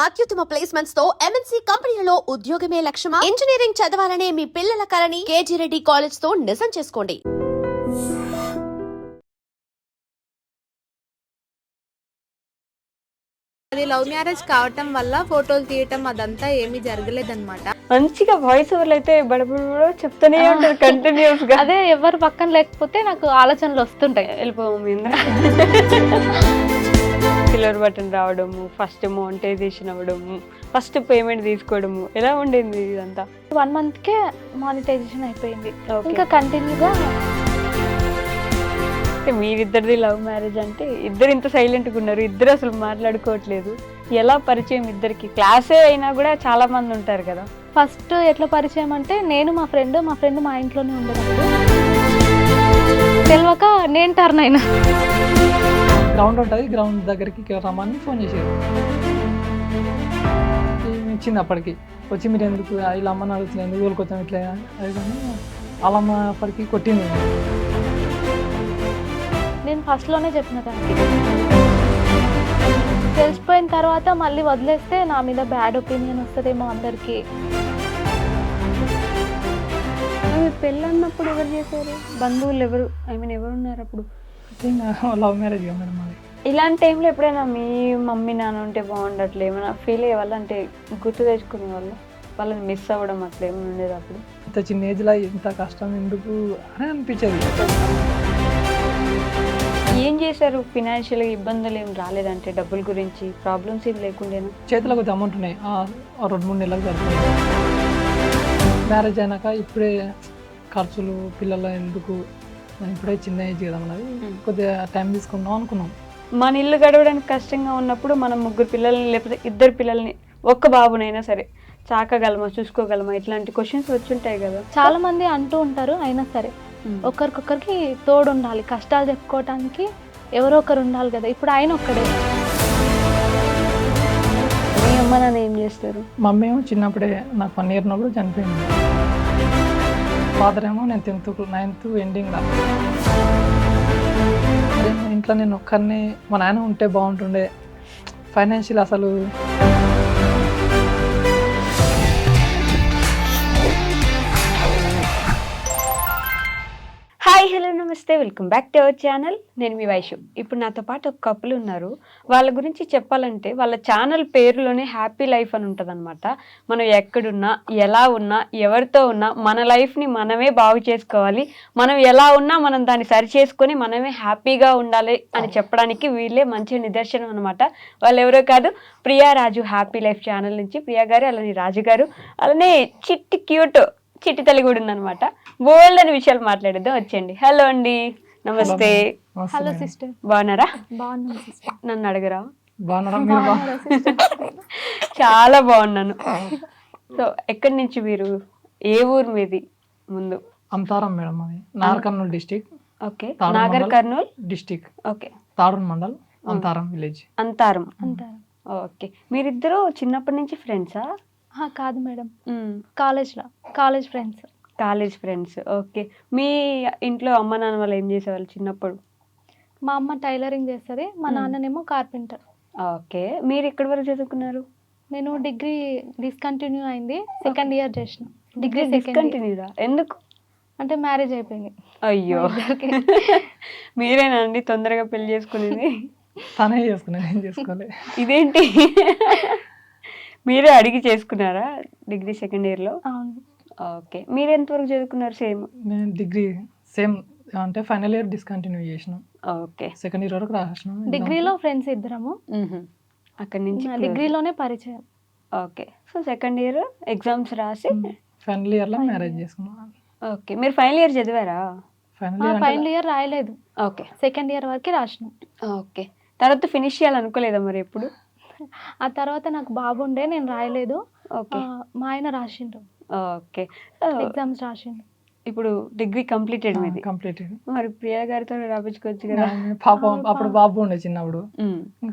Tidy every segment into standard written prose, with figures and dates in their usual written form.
అత్యుత్తమ ప్లేస్మెంట్స్ తో ఎంఎన్సీ కంపెనీలలో ఉద్యోగమే లక్ష్యమా? ఇంజనీరింగ్ చదవాలనే మీ పిల్లల కలని కేజీ రెడ్డి కాలేజ్ తో నిజం చేసుకోండి. అది లవ్ మ్యారేజ్ కావటం వల్ల ఫోటోలు తీయటం అదంతా ఏమీ జరగలేదన్నమాట. మంచిగా వాయిస్ ఓవర్లు అయితే బడబడ చెప్తూనే ఉంటారు కంటిన్యూస్ గా. అదే ఎవరు పక్కన లేకపోతే నాకు ఆలోచనలు వస్తుంటాయి. వెళ్ళిపోము సిల్వర్ బటన్ రావడము, ఫస్ట్ మోనిటైజేషన్ అవ్వడము, ఫస్ట్ పేమెంట్ తీసుకోవడము, ఎలా ఉండేది ఇదంతా? 1 month కే మానిటైజేషన్ అయిపోయింది. ఇంకా కంటిన్యూగా మీరిద్దరిది లవ్ మ్యారేజ్ అంటే ఇద్దరు ఇంత సైలెంట్గా ఉన్నారు, ఇద్దరు అసలు మాట్లాడుకోవట్లేదు. ఎలా పరిచయం ఇద్దరికి? క్లాసే అయినా కూడా చాలా మంది ఉంటారు కదా. ఫస్ట్ ఎట్లా పరిచయం అంటే నేను మా ఫ్రెండ్ మా ఇంట్లోనే ఉండేటప్పుడు తెలియక నేను టర్న్ అయినా. గ్రౌండ్ ఉంటుంది, గ్రౌండ్ దగ్గరికి రమ్మని ఫోన్ చేశారు. ఇచ్చింది అప్పటికి వచ్చి మీరు ఎందుకు ఇలా అమ్మని అడుగుతున్నా, ఎందుకు కోలుకొచ్చాం ఇట్లా అది కానీ వాళ్ళ అమ్మ అప్పటికి కొట్టింది. నేను ఫస్ట్లోనే చెప్పిన తనకి. తెలిసిపోయిన తర్వాత మళ్ళీ వదిలేస్తే నా మీద బ్యాడ్ ఒపీనియన్ వస్తుందేమో అందరికీ. పెళ్ళి అన్నప్పుడు ఎవరు చేశారు? బంధువులు ఎవరు? ఎవరు ఉన్నారు అప్పుడు? లవ్ మ్యారేజ్ మేడం అది. ఇలాంటి టైంలో ఎప్పుడైనా మీ మమ్మీ నాన్న ఉంటే బాగుండట్లే ఏమైనా ఫీల్ అయ్యే వాళ్ళు? అంటే గుర్తు తెచ్చుకునే వాళ్ళు, వాళ్ళని మిస్ అవ్వడం అట్లా ఏమైనా ఉండేది అప్పుడు? ఇంత చిన్న ఏజ్లో ఇంత కష్టం ఎందుకు అని అనిపించేది. ఏం చేశారు? ఫినాన్షియల్గా ఇబ్బందులు ఏం రాలేదంటే డబ్బుల గురించి ప్రాబ్లమ్స్ ఏం లేకుండేనా? చేతిలో కొంచెం అమౌంట్ ఉన్నాయి, 2-3 నెలలకు సరిపోయింది. మ్యారేజ్ అయినాక ఇప్పుడే ఖర్చులు పిల్లలు ఎందుకు, ఇప్పుడే చిన్న ఏజ్ కదా మనది, కొద్దిగా టైం తీసుకుందాం అనుకున్నాం. మన ఇల్లు గడవడానికి కష్టంగా ఉన్నప్పుడు మనం 3 పిల్లల్ని లేకపోతే 2 పిల్లల్ని, ఒక్క బాబునైనా సరే చాకగలమా, చూసుకోగలమా, ఇట్లాంటి క్వశ్చన్స్ వచ్చుంటాయి కదా. చాలా మంది అంటూ ఉంటారు. అయినా సరే ఒకరికొకరికి తోడు ఉండాలి, కష్టాలు చెప్పుకోవటానికి ఎవరో ఒకరు ఉండాలి కదా. ఇప్పుడు ఆయన ఒక్కడే. మీ అమ్మ నాన్న ఏం చేస్తారు? మమ్మీ ఏమో చిన్నప్పుడే నాకు 1 year ఉన్నప్పుడు చనిపోయింది. ఫాదర్ ఏమో నేను 9th ఎండింగ్లో. ఇంట్లో నేను ఒక్కరిని, మా నాన్న ఉంటే బాగుంటుండే. ఫైనాన్షియల్ అసలు హాయ్, హలో, నమస్తే, welcome back to our channel. నేను మీ వైషు. ఇప్పుడు నాతో పాటు ఒక కపుల్ ఉన్నారు. వాళ్ళ గురించి చెప్పాలంటే వాళ్ళ ఛానల్ పేరులోనే హ్యాపీ లైఫ్ అని ఉంటుంది అనమాట. మనం ఎక్కడున్నా, ఎలా ఉన్నా, ఎవరితో ఉన్నా మన లైఫ్ని మనమే బాగు చేసుకోవాలి, మనం ఎలా ఉన్నా మనం దాన్ని సరి చేసుకొని మనమే హ్యాపీగా ఉండాలి అని చెప్పడానికి వీళ్ళే మంచి నిదర్శనం అనమాట. వాళ్ళు ఎవరో కాదు, ప్రియా రాజు హ్యాపీ లైఫ్ ఛానల్ నుంచి ప్రియా గారు, అలానే రాజు గారు, అలానే చిట్టి క్యూట్ చిట్టి తల్లి కూడా ఉందనమాట. బోల్డ్ అని విషయాలు మాట్లాడేద్దాం, వచ్చేయండి. హలో అండి, నమస్తే. హలో సిస్టర్, బాగున్నారా? బాగున్నాను సిస్టర్. నన్ను అడగరా? బాగున్నారా? చాలా బాగున్నాను. సో ఎక్కడి నుంచి మీరు? ఏ ఊరు మీది? ముందు అంతారం మేడం, అది Nagar Kurnool district. Okay, Nagar Kurnool district. Okay, Tadur mandal, Antaram village. Antaram. అంటారు. ఓకే, మీరిద్దరూ చిన్నప్పటి నుంచి ఫ్రెండ్సా? కాదు madam, college friends. College friends. Okay, మీ ఇంట్లో అమ్మ నాన్న వాళ్ళు ఏం చేసేవాళ్ళు చిన్నప్పుడు? మా అమ్మ టైలరింగ్ చేస్తుంది, మా నాన్ననేమో కార్పెంటర్. ఓకే, మీరు ఎక్కడి వరకు చదువుకున్నారు? నేను డిగ్రీ డిస్కంటిన్యూ అయింది, 2nd year చేసిన. డిగ్రీ డిస్కంటిన్యూరా? ఎందుకు? అంటే మ్యారేజ్ అయిపోయింది. అయ్యో, మీరేనా అండి తొందరగా పెళ్లి చేసుకునేది? తనే చేసుకున్నాను, నేను చేసుకోలే. ఇదేంటి, మీరే అడిగి చేసుకున్నారా డిగ్రీ 2nd year లో? అవును. ఓకే, మీరు ఎంతవరకు చదువుకున్నారు? సేమ్ నేను డిగ్రీ సేమ్, అంటే ఫైనల్ ఇయర్ డిస్కంటిన్యూ చేసిన. ఓకే, 2nd year వరకు రాసిన. డిగ్రీలో ఫ్రెండ్స్ ఇద్దరము, అక్కడి నుంచి డిగ్రీలోనే పరిచయం. Okay, so 2nd year exams రాసి ఫైనల్ ఇయర్లో మ్యారేజ్ చేసుకున్నాను. ఓకే, మీరు ఫైనల్ ఇయర్ చదివారా? ఫైనల్ ఇయర్ రాయలేదు, ఓకే, 2nd year వరకు రాసిన. ఓకే, తర్వాత ఫినిష్ చేయాలనుకోలేదా మరి ఎప్పుడు? ఆ తర్వాత నాకు బాబు ఉండే, నేను రాయలేదు. ఓకే, మా ఆయన రాసిండు. ఓకే, ఎగ్జామ్స్ రాసిండు. ఇప్పుడు డిగ్రీ కంప్లీటెడ్ మీది. కంప్లీటెడ్. మరి ప్రియా గారితో రాపించుకోవచ్చు కదా. పాపం అప్పుడు బాబు ఉండే చిన్నప్పుడు,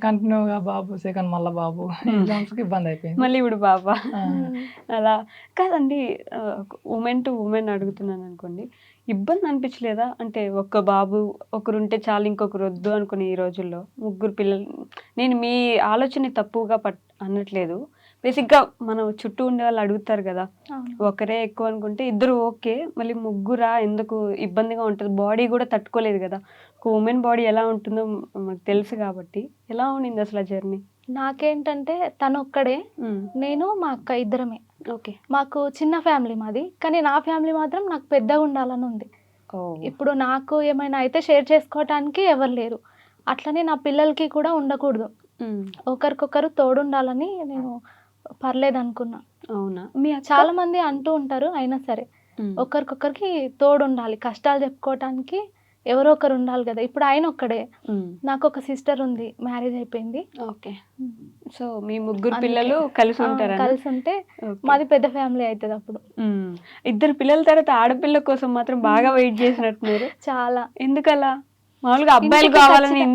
కంటిన్యూగా బాబు, సెకండ్ మళ్ళీ బాబు, ఎగ్జామ్స్కి ఇబ్బంది అయిపోయింది. మళ్ళీ ఇప్పుడు బాబా. అలా కాదండి, ఉమెన్ టు ఉమెన్ అడుగుతున్నాను అనుకోండి. ఇబ్బంది అనిపించలేదా? అంటే ఒక్క బాబు ఒకరుంటే చాలు ఇంకొకరు వద్దు అనుకుని ఈ రోజుల్లో ముగ్గురు పిల్లలు. నేను మీ ఆలోచన తప్పుగా అనట్లేదు. బేసిక్గా మనం చుట్టూ ఉండే వాళ్ళు అడుగుతారు కదా, అవును. ఒకరే ఎక్కువ అనుకుంటే ఇద్దరు ఓకే, మళ్ళీ ముగ్గురా ఎందుకు ఇబ్బందిగా ఉంటుంది, బాడీ కూడా తట్టుకోలేదు కదా. ఒక ఉమెన్ బాడీ ఎలా ఉంటుందో మనకు తెలుసు కాబట్టి. ఎలా ఉండింది అసలు ఆ జర్నీ? నాకేంటంటే తను ఒక్కడే, నేను మా అక్క ఇద్దరమే. ఓకే. మాకు చిన్న ఫ్యామిలీ మాది, కానీ నా ఫ్యామిలీ మాత్రం నాకు పెద్దగా ఉండాలని ఉంది. ఇప్పుడు నాకు ఏమైనా అయితే షేర్ చేసుకోవటానికి ఎవరు లేరు, అట్లనే నా పిల్లలకి కూడా ఉండకూడదు, ఒకరికొకరు తోడుండాలని నేను పర్లేదు అనుకున్నా. అవునా? చాలా మంది అంటూ ఉంటారు, అయినా సరే ఒకరికొకరికి తోడుండాలి, కష్టాలు చెప్పుకోవటానికి ఎవరో ఒకరు ఉండాలి కదా. ఇప్పుడు ఆయన ఒక్కడే, నాకు ఒక సిస్టర్ ఉంది, మ్యారేజ్ అయిపోయింది. ఓకే. సో మీ ముగ్గురు పిల్లలు కలిసి ఉంటారా? కలిసి ఉంటే మాది పెద్ద ఫ్యామిలీ అవుతుంది అప్పుడు. ఇద్దరు పిల్లల తర్వాత ఆడపిల్ల కోసం మాత్రం బాగా వెయిట్ చేసినట్టున్నారు. చాలా. ఎందుకలా? మామూలుగా అబ్బాయిలు కావాలని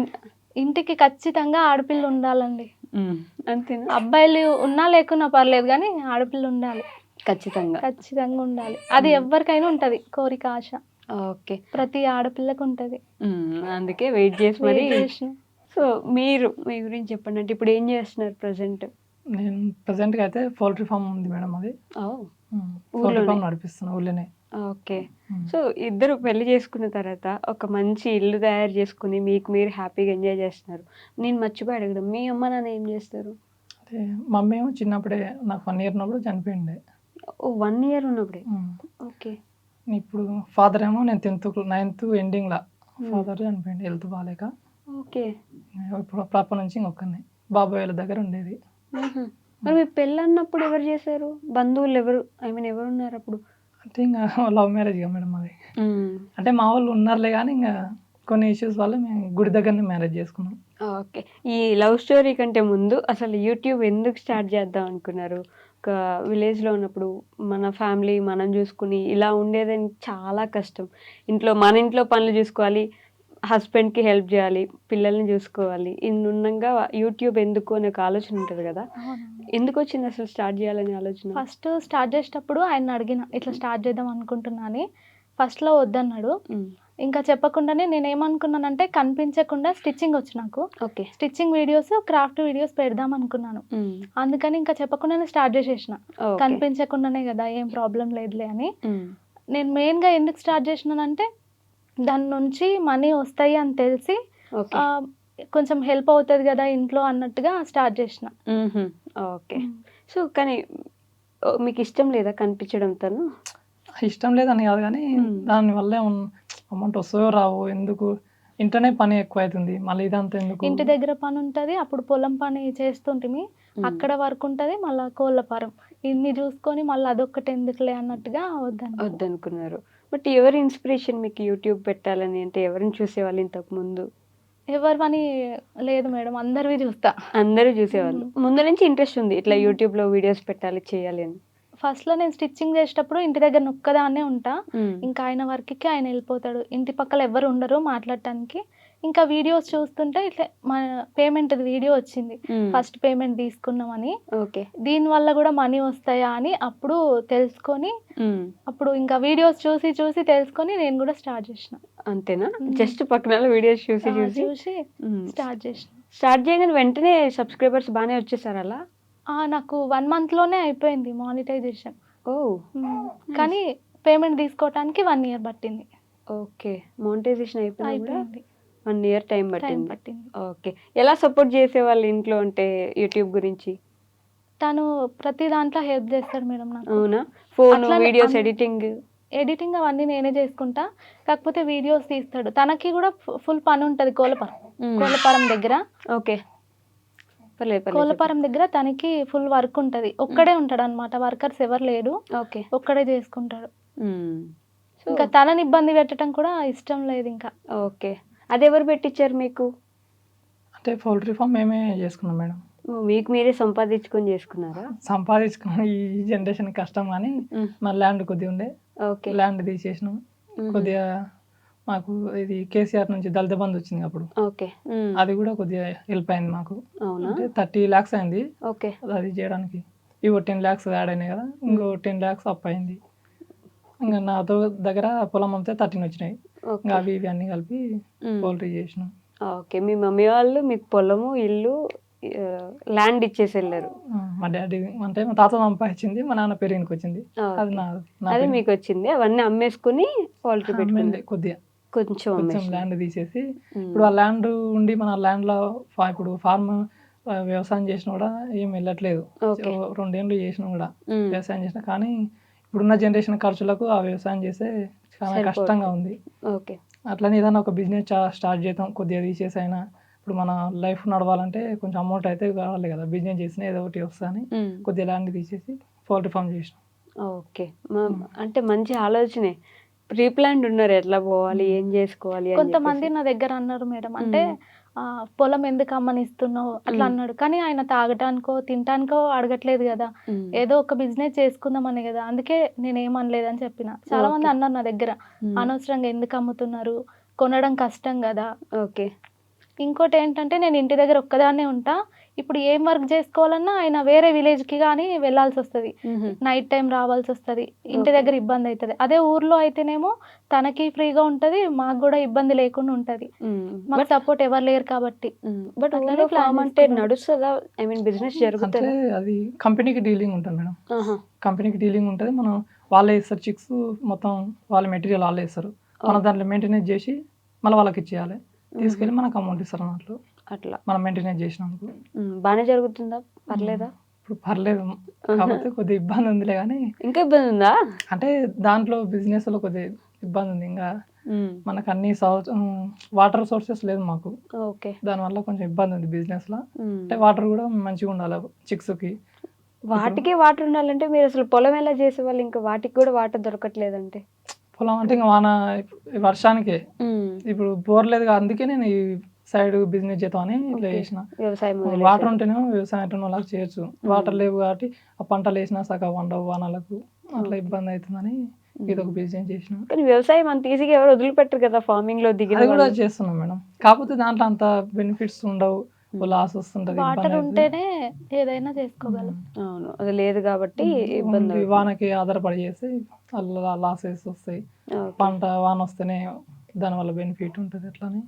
ఇంటికి ఖచ్చితంగా ఆడపిల్ల ఉండాలండి. అంతేనా? అబ్బాయిలు ఉన్నా లేకున్నా పర్లేదు, కానీ ఆడపిల్ల ఉండాలి, ఖచ్చితంగా ఖచ్చితంగా ఉండాలి. అది ఎవరికైనా ఉంటది కోరిక, ఆశ. ఓకే. ప్రతి ఆడపిల్లకు ఉంటది. అందుకే వెయిట్ చేసి మరి. సో మీరు మీ గురించి చెప్పండి. అంటే ఇప్పుడు ఏం చేస్తున్నారు ప్రెసెంట్? నేను ప్రజెంట్గా అయితే పౌల్ట్రీ ఫామ్ ఉంది మేడం, అది పౌల్ట్రీ ఫామ్ నడిపిస్తున్నా ఊళ్ళోనే. ఓకే. సో ఇద్దరు పెళ్లి చేసుకున్న తర్వాత ఒక మంచి ఇల్లు తయారు చేసుకుని మీకు మీరు హ్యాపీగా ఎంజాయ్ చేస్తున్నారు. నేను మర్చిపోయి అడగడం, మీ అమ్మ నాన్న ఏం చేస్తారు? అదే మమ్మీ ఏమో చిన్నప్పుడే నాకు 1 year ఉన్నప్పుడు చనిపోయిండే. 1 year ఉన్నప్పుడే? ఓకే. ఇప్పుడు ఫాదర్ ఏమో నేను 9th ఎండింగ్లో ఫాదర్ చనిపోయింది, హెల్త్ బాగాలేక. ఓకే. ఇప్పుడు ప్రాపర్ నుంచి ఇంకొకరిని బాబాయ్ వాళ్ళ దగ్గర ఉండేది. మరి మీ పెళ్ళి అన్నప్పుడు ఎవరు చేశారు? బంధువులు ఎవరు, ఐ మీన్ ఎవరు ఉన్నారు అప్పుడు? అంటే ఇంకా లవ్ మ్యారేజ్గా మేడం అది. అంటే మా వాళ్ళు ఉన్నారులే, కానీ ఇంకా కొన్ని ఇష్యూస్ వల్ల మేము గుడి దగ్గరనే మ్యారేజ్ చేసుకున్నాం. ఓకే. ఈ లవ్ స్టోరీ కంటే ముందు అసలు యూట్యూబ్ ఎందుకు స్టార్ట్ చేద్దాం అనుకున్నారు? ఒక విలేజ్లో ఉన్నప్పుడు మన ఫ్యామిలీ మనం చూసుకుని ఇలా ఉండేదని చాలా కష్టం. మన ఇంట్లో పనులు చూసుకోవాలి, హస్బెండ్కి హెల్ప్ చేయాలి, పిల్లల్ని చూసుకోవాలి, ఇన్ని ఉండగా యూట్యూబ్ ఎందుకు అనే ఒక ఆలోచన ఉంటుంది కదా. ఎందుకు వచ్చింది అసలు స్టార్ట్ చేయాలనే ఆలోచన? ఫస్ట్ స్టార్ట్ చేసేటప్పుడు ఆయన అడిగిన, ఇట్లా స్టార్ట్ చేద్దాం అనుకుంటున్నా అని. ఫస్ట్లో వద్దన్నాడు. ఇంకా చెప్పకుండానే నేను ఏమనుకున్నానంటే, కనిపించకుండా స్టిచ్చింగ్ వచ్చు నాకు. Okay. Stitching videos, craft videos పెడదాం అనుకున్నాను. అందుకని ఇంకా చెప్పకుండానే స్టార్ట్ చేసేసిన, కనిపించకుండానే కదా, ఏం ప్రాబ్లం లేదులే అని. నేను మెయిన్గా ఎందుకు స్టార్ట్ చేసినానంటే, దాని నుంచి మనీ వస్తాయి అని తెలిసి కొంచెం హెల్ప్ అవుతుంది కదా ఇంట్లో అన్నట్టుగా స్టార్ట్ చేసిన. ఓకే. సో కానీ మీకు ఇష్టం లేదా కనిపించడం? తను ఇష్టం లేదని కాదు, కానీ దానివల్ల అమౌంట్ వస్తాయో రావో, ఎందుకు ఇంట్లోనే పని ఎక్కువ అవుతుంది, మళ్ళీ ఇదంతా ఎందుకు. ఇంటి దగ్గర పని ఉంటుంది, అప్పుడు పొలం పని చేస్తుంటిమి, అక్కడ వర్క్ ఉంటుంది, మళ్ళీ కోళ్ళ ఫారం, ఇన్ని చూసుకొని మళ్ళీ అదొక్కటి ఎందుకులే అన్నట్టుగా వద్దనుకున్నారు. బట్ ఎవరి ఇన్స్పిరేషన్ మీకు యూట్యూబ్ పెట్టాలని? అంటే ఎవరిని చూసేవాళ్ళు ఇంతకు ముందు? ఎవరు పని లేదు మేడం, అందరివి చూస్తా. అందరూ చూసేవాళ్ళు. ముందు నుంచి ఇంట్రెస్ట్ ఉంది ఇట్లా యూట్యూబ్లో వీడియోస్ పెట్టాలి, చేయాలి అని? ఫస్ట్లో నేను స్టిచ్చింగ్ చేసేటప్పుడు ఇంటి దగ్గర నొక్కదాన్నే ఉంటా, ఇంకా ఆయన వర్క్కి ఆయన వెళ్ళిపోతాడు, ఇంటి పక్కల ఎవరు ఉండరు మాట్లాడటానికి. ఇంకా వీడియోస్ చూస్తుంటే ఇట్లా మన పేమెంట్ వీడియో వచ్చింది, ఫస్ట్ పేమెంట్ తీసుకున్నామని. ఓకే. దీనివల్ల కూడా మనీ వస్తాయా అని అప్పుడు తెలుసుకొని, అప్పుడు ఇంకా వీడియోస్ చూసి చూసి తెలుసుకొని నేను కూడా స్టార్ట్ చేసిన. అంతేనా? జస్ట్ పక్కన వీడియోస్ చూసి చూసి స్టార్ట్ చేసిన. స్టార్ట్ చేయగానే వెంటనే సబ్స్క్రైబర్స్ బాగానే వచ్చేసారు అలా? నాకు 1 monthలోనే అయిపోయింది మానిటైజేషన్. కానీ కానీ పేమెంట్ తీసుకోవటానికి 1 year పట్టింది. ఓకే. మానిటైజేషన్ అయిపోయింది, 1 year టైం పట్టింది. ఓకే. ఎలా సపోర్ట్ చేసేవాళ్ళు ఇంట్లో అంటే యూట్యూబ్ గురించి? తను ప్రతి దాంట్లో హెల్ప్ చేస్తాడు మేడం నాకు. అవునా? ఫోన్, వీడియోస్ ఎడిటింగ్ అవన్నీ నేనే చేసుకుంటా, కాకపోతే వీడియోస్ తీస్తాడు. తనకి కూడా ఫుల్ పని ఉంటుంది కోళ్ళపారం దగ్గర. ఓకే. కోళ్ళపారం దగ్గర తనకి ఫుల్ వర్క్ ఉంటుంది, ఒక్కడే ఉంటాడు అనమాట, వర్కర్స్ ఎవరు లేరు. ఓకే. ఒక్కడే చేసుకుంటాడు. ఇంకా తనని ఇబ్బంది పెట్టడం కూడా ఇష్టం లేదు ఇంకా. ఓకే. అది ఎవరు పెట్టించారు మీకు? అంటే పౌల్ట్రీ ఫామ్ మేమే చేసుకున్నాం మేడం. మీకు మీరే సంపాదించుకొని చేసుకున్నారా? సంపాదించుకున్నాం, ఈ జనరేషన్ కష్టం, కానీ మన ల్యాండ్ కొద్దిగా ఉండే, ల్యాండ్ తీసేసినాం. కొద్దిగా మాకు ఇది కేసీఆర్ నుంచి దళిత బంధు వచ్చింది అప్పుడు. ఓకే. అది కూడా కొద్దిగా హెల్ప్ అయింది మాకు. అవునా? అంటే 30 lakhs అయింది. ఓకే. అది చేయడానికి ఇవో 10 lakhs యాడ్ అయినాయి కదా, ఇంకో 10 lakhs అప్ అయింది. ఇంకా నాతో దగ్గర పొలం అమ్మితే 13 వచ్చినాయి. ఓకే. ఇంకా అవి ఇవి అన్నీ కలిపి పౌల్ట్రీ చేసినాం. ఓకే, మీ మమ్మీ వాళ్ళు మీకు పొలము, ఇల్లు, ల్యాండ్ ఇచ్చేసి వెళ్ళారు. మా డాడీ అంటే మా తాత సంపాదించింది, మా నాన్న పేరు ఈయనకి వచ్చింది. అది నా అది మీకు వచ్చింది, అవన్నీ అమ్మేసుకుని పౌల్ట్రీ పెట్టుకుంది. కొద్దిగా కొంచెం కొంచెం అమ్మేసి. ల్యాండ్ తీసేసి ఇప్పుడు ఆ ల్యాండ్ ఉండి మన ల్యాండ్లో ఇప్పుడు ఫార్మ్ వ్యవసాయం చేసినా కూడా ఏం వెళ్ళట్లేదు. ఓకే. 2 ఏళ్ళు చేసినా కూడా వ్యవసాయం చేసినా, కానీ ఇప్పుడున్న జనరేషన్ ఖర్చులకు ఆ వ్యవసాయం చేస్తే చాలా కష్టంగా ఉంది. ఓకే. అట్లనే ఏదైనా ఒక బిజినెస్ స్టార్ట్ చేద్దాం, కొద్దిగా తీసేసి అయినా. ఇప్పుడు మన లైఫ్ నడవాలంటే కొంచెం అమౌంట్ అయితే కావాలి కదా, బిజినెస్ చేసినా ఏదో ఒకటి వస్తుందని కొద్దిగా ల్యాండ్ తీసేసి పౌల్ట్రీ ఫామ్ చేసినాం. ఓకే, అంటే మంచి ఆలోచనే. ప్రీ ప్లాన్డ్ ఉన్నారు ఎట్లా పోవాలి, ఏం చేసుకోవాలి అని కొంతమంది నా దగ్గర అన్నారు మేడం, అంటే పొలం ఎందుకు అమ్మనిస్తున్నావు అట్లా అన్నాడు. కానీ ఆయన తాగటానికో తినటానికో అడగట్లేదు కదా, ఏదో ఒక బిజినెస్ చేసుకుందామని కదా, అందుకే నేను ఏమనలేదని చెప్పిన. చాలా మంది అన్నారు నా దగ్గర, అనవసరంగా ఎందుకు అమ్ముతున్నారు, కొనడం కష్టం కదా. ఓకే. ఇంకోటి ఏంటంటే నేను ఇంటి దగ్గర ఒక్కదాన్నే ఉంటా. ఇప్పుడు ఏం వర్క్ చేసుకోవాలన్నా ఆయన వేరే విలేజ్కి కానీ వెళ్ళాల్సి వస్తుంది, నైట్ టైం రావాల్సి వస్తుంది, ఇంటి దగ్గర ఇబ్బంది అవుతుంది. అదే ఊర్లో అయితేనేమో తనకి ఫ్రీగా ఉంటుంది, మాకు కూడా ఇబ్బంది లేకుండా ఉంటుంది, మాకు సపోర్ట్ ఎవరు లేరు కాబట్టి. బట్ ఊర్లో ఫామ్ అంటే నడుస్తుందా? ఐ మీన్ బిజినెస్ అంటే జరుగుతుంది. అది కంపెనీకి డీలింగ్ ఉంటుంది మేడం, కంపెనీకి డీలింగ్ ఉంటుంది. మనం వాళ్ళే ఇస్తారు చిక్స్, మొత్తం వాళ్ళ మెటీరియల్ వాళ్ళే ఇస్తారు, మనం దాంట్లో మెయింటెనెన్స్ చేసి మళ్ళీ వాళ్ళకి ఇచ్చేయాలి, తీసుకెళ్ళి మనకు అమౌంట్ ఇస్తారు అన్నట్లు. అట్లా మనం మెయింటెనెన్స్ చేసినందుకు బాగానే జరుగుతుందా? పర్లేదా? ఇప్పుడు పర్లేదు, కాకపోతే కొద్దిగా ఇబ్బంది ఉందిలే. కానీ ఇంకా ఇబ్బంది ఉందా? అంటే దాంట్లో బిజినెస్ లో కొద్దిగా ఇబ్బంది ఉంది. ఇంకా మనకు అన్ని వాటర్ సోర్సెస్ లేదు మాకు, ఓకే. దానివల్ల కొంచెం ఇబ్బంది ఉంది బిజినెస్ లో. అంటే వాటర్ కూడా మంచిగా ఉండాలి చిక్స్ కి. వాటికే వాటర్ ఉండాలంటే మీరు అసలు పొలం ఎలా చేసేవాళ్ళు? ఇంకా వాటికి కూడా వాటర్ దొరకట్లేదంటే పొలం అంటే ఇంకా వర్షానికే. ఇప్పుడు బోర్ లేదు, అందుకే నేను ఈ సైడ్ బిజినెస్ చేద్దామని ఇట్లా చేసిన. వ్యవసాయం వాటర్ ఉంటేనే వ్యవసాయం వాళ్ళకి చేయొచ్చు, వాటర్ లేవు కాబట్టి ఆ పంటలు వేసినా సగం వండవు వానలకు, అట్లా ఇబ్బంది అవుతుందని ఇది ఒక బిజినెస్ చేసిన. కానీ వ్యవసాయం అంత ఈజీగా ఎవరు వదిలిపెట్టరు కదా, ఫార్మింగ్ లో దిగి అది కూడా చేస్తున్నాం మేడం, కాకపోతే దాంట్లో అంత బెనిఫిట్స్ ఉండవు, లాస్ వస్తుంటది, వాటర్ ఉంటేనే ఏదైనా చేసుకోగలం. అవును, అది లేదు కాబట్టి ఇబ్బంది. వానకి ఆధారపడి చేసి అలా లాసెస్ వస్తాయి. పంట వాన వస్తేనే దానివల్ల బెనిఫిట్ ఉంటుంది. అట్లానే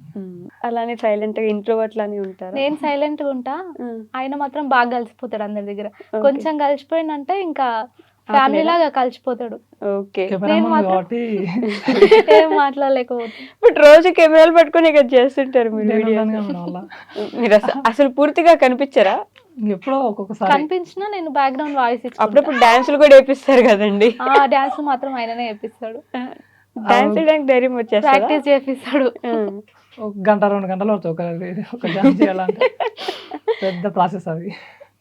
అలానే సైలెంట్ గా ఇంట్లో అట్లానే ఉంటారు. నేను సైలెంట్ గా ఉంటా, ఆయన మాత్రం బాగా కలిసిపోతాడు అందరి దగ్గర. కొంచెం కలిసిపోయిందంటే ఇంకా ఫ్యామిలీ లాగా కలిసిపోతాడు. ఓకే. కాబట్టి ఏం మాట్లాడలేకపోతే బట్ రోజు కెమెరాలు పట్టుకొని ఇక్కడ చేస్తుంటారు మీరు మీరు అసలు పూర్తిగా కనిపించరా? ఎప్పుడో ఒక్కొక్కసారి కనిపించినా నేను బ్యాక్గ్రౌండ్ వాయిస్ ఇచ్చి అప్పుడప్పుడు డాన్సులు కూడా వేపిస్తారు కదండి. డాన్స్ మాత్రం ఆయననే వేపిస్తాడు, డాన్స్ చేయడానికి ధైర్యం వచ్చేస్తా, ప్రాక్టీస్ చేపిస్తాడు. ఒక గంట 2 గంటలు పడుతుంది ఒక డాన్స్ చేయాలంటే, పెద్ద ప్రాసెస్ అది,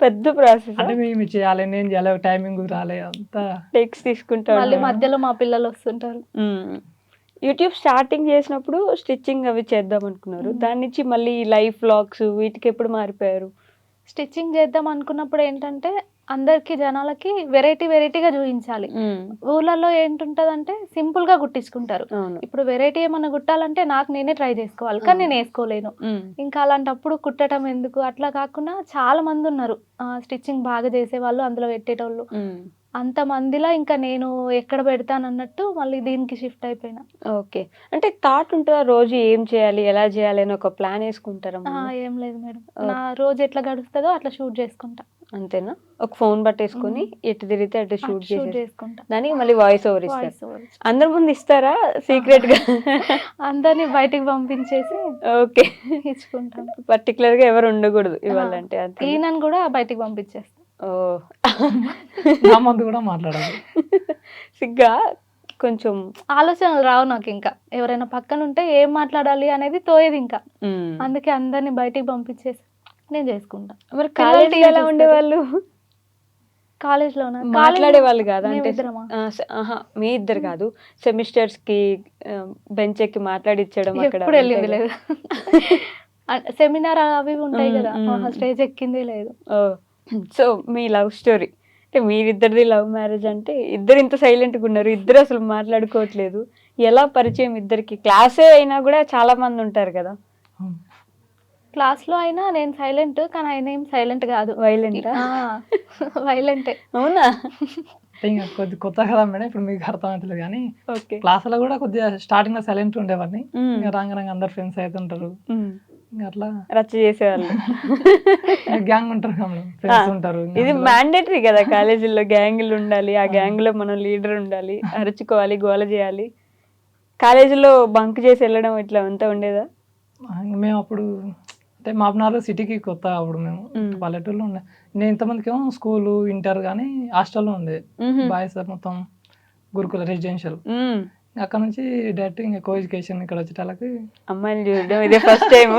పెద్ద ప్రాసెస్. అంటే మేము చేయాలి, నేను చేయాలి, టైమింగ్ రాలే, అంతా టెక్స్ తీసుకుంటారు. మళ్ళీ మధ్యలో మా పిల్లలు వస్తుంటారు. యూట్యూబ్ స్టార్టింగ్ చేసినప్పుడు స్టిచ్చింగ్ అవి చేద్దాం అనుకున్నారు, దాని నుంచి మళ్ళీ లైఫ్ వ్లాగ్స్ వీటికి ఎప్పుడు మారిపోయారు? స్టిచ్చింగ్ చేద్దాం అనుకున్నప్పుడు ఏంటంటే అందరికి జనాలకి వెరైటీగా చూపించాలి. ఊర్లలో ఏంటుంటదంటే సింపుల్ గా కుట్టించుకుంటారు. ఇప్పుడు వెరైటీ ఏమన్నా కుట్టాలంటే నాకు నేనే ట్రై చేసుకోవాలి, కానీ నేను వేసుకోలేను. ఇంకా అలాంటప్పుడు కుట్టడం ఎందుకు, అట్లా కాకుండా చాలా మంది ఉన్నారు స్టిచ్చింగ్ బాగా చేసే వాళ్ళు, అందులో పెట్టేటోళ్ళు. అంత మందిలా ఇంకా నేను ఎక్కడ పెడతాను అన్నట్టు మళ్ళీ దీనికి షిఫ్ట్ అయిపోయినా. ఓకే. అంటే థాట్ ఉంటుందా రోజు ఏం చేయాలి, ఎలా చేయాలి అని ఒక ప్లాన్ వేసుకుంటారా? ఏం లేదు మేడం, నా రోజు ఎట్లా గడుస్తుందో అట్లా షూట్ చేసుకుంటా. అంతేనా? ఒక ఫోన్ పట్టేసుకొని ఎటు తిరిగితే అటు షూట్ చేసుకుంటా, దానికి మళ్ళీ వాయిస్ ఓవర్ ఇస్తారు. అందరి ముందు ఇస్తారా సీక్రెట్ గా? అందరినీ బయటికి పంపించేసి ఓకే ఇచ్చుకుంటాం. పర్టికులర్ గా ఎవరు ఉండకూడదు ఇవ్వాలంటే. ఈయనను కూడా బయటికి పంపించేస్తాం. నా ముందు కూడా మాట్లాడాలి, సిగ్గా కొంచెం ఆలోచనలు రావు నాకు. ఇంకా ఎవరైనా పక్కన ఉంటే ఏం మాట్లాడాలి అనేది తోయేది ఇంకా, అందుకే అందరినీ బయటికి పంపించేసి నేను చేసుకుంటా. మరి కాలేజ్ ఎలా ఉండేవాళ్ళు? కాలేజ్ లో మాట్లాడే వాళ్ళు కాదు అంటే మీ ఇద్దరు కాదు, సెమిస్టర్స్ కి బెంచ్ ఎక్కి మాట్లాడిచ్చడం ఎప్పుడు వెళ్ళింది లేదు. సెమినార్ అవి ఉంటాయి కదా, స్టేజ్ ఎక్కింది లేదు. సో మీ లవ్ స్టోరీ అంటే మీరిద్దరిది లవ్ మ్యారేజ్ అంటే ఇద్దరు ఇంత సైలెంట్గా ఉన్నారు, ఇద్దరు అసలు మాట్లాడుకోవట్లేదు, ఎలా పరిచయం ఇద్దరికి? క్లాసే అయినా కూడా చాలా మంది ఉంటారు కదా. క్లాస్ లో అయినా నేను సైలెంట్, కానీ ఆయన ఏం సైలెంట్ కాదు, వైలెంట్. వైలెంటే. అవునా? అంటే ఇంకా కొత్త కదా మేడం, ఇప్పుడు మీకు అర్థమవుతుంది. కానీ ఓకే. క్లాసులో కూడా కొద్దిగా స్టార్టింగ్ లో సైలెంట్ ఉండేవాడిని. ఇంకా రాంగ అందరు ఫ్రెండ్స్ అవుతుంటారు, ఇంకా అట్లా రచ్చ చేసేవాళ్ళు. గ్యాంగ్ ఉంటారు కదా మేడం, ఫ్రెండ్స్ ఉంటారు. ఇది మ్యాండేటరీ కదా కాలేజీలో, గ్యాంగులు ఉండాలి, ఆ గ్యాంగ్ లో మనం లీడర్ ఉండాలి, అరుచుకోవాలి, గోల చేయాలి. కాలేజీలో బంక్ చేసి వెళ్ళడం ఇట్లా అంతా ఉండేదా? మేము అప్పుడు అంటే మాపనారు సిటీకి కొత్త, అప్పుడు మేము పల్లెటూరులో ఉండే. నేను ఇంతమందికి ఏమో స్కూలు ఇంటర్ కానీ హాస్టల్లో ఉండే, బాయ్స్ మొత్తం గురుకుల రెసిడెన్షియల్. అక్కడ నుంచి డైరెక్ట్ ఇంకా కో ఎడ్యుకేషన్ ఇక్కడ వచ్చేటాలకి అమ్మాయిని చూడడం ఇదే ఫస్ట్ టైం.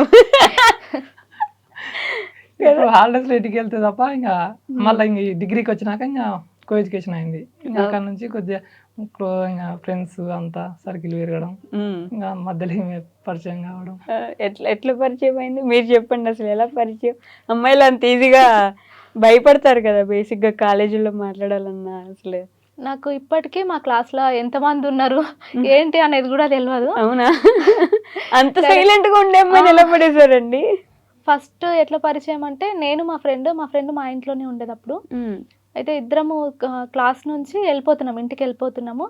హాలిడేస్ ఇంటికి వెళ్తే తప్ప ఇంకా మళ్ళీ ఇంక డిగ్రీకి వచ్చినాక ఇంకా కో ఎడ్యుకేషన్ అయింది. ఇంకా అక్కడ నుంచి కొద్దిగా ఇంకా ఫ్రెండ్స్ అంతా సర్కిల్ పెరగడం, ఇంకా మధ్యలో పరిచయం కావడం. ఎట్లా పరిచయం అయింది మీరు చెప్పండి, అసలు ఎలా పరిచయం? అమ్మాయిలు అంత ఈజీగా భయపడతారు కదా బేసిక్ గా కాలేజీలో మాట్లాడాలన్నా. అసలు నాకు ఇప్పటికీ మా క్లాస్లో ఎంతమంది ఉన్నారు ఏంటి అనేది కూడా తెలియదు. అవునా? అంత సైలెంట్ గా ఉండే అమ్మాయిని ఎలా పడేశారండి? ఫస్ట్ ఎట్లా పరిచయం అంటే, నేను మా ఫ్రెండ్ మా ఇంట్లోనే ఉండేటప్పుడు అయితే ఇద్దరము క్లాస్ నుంచి వెళ్ళిపోతున్నాము, ఇంటికి వెళ్ళిపోతున్నాము.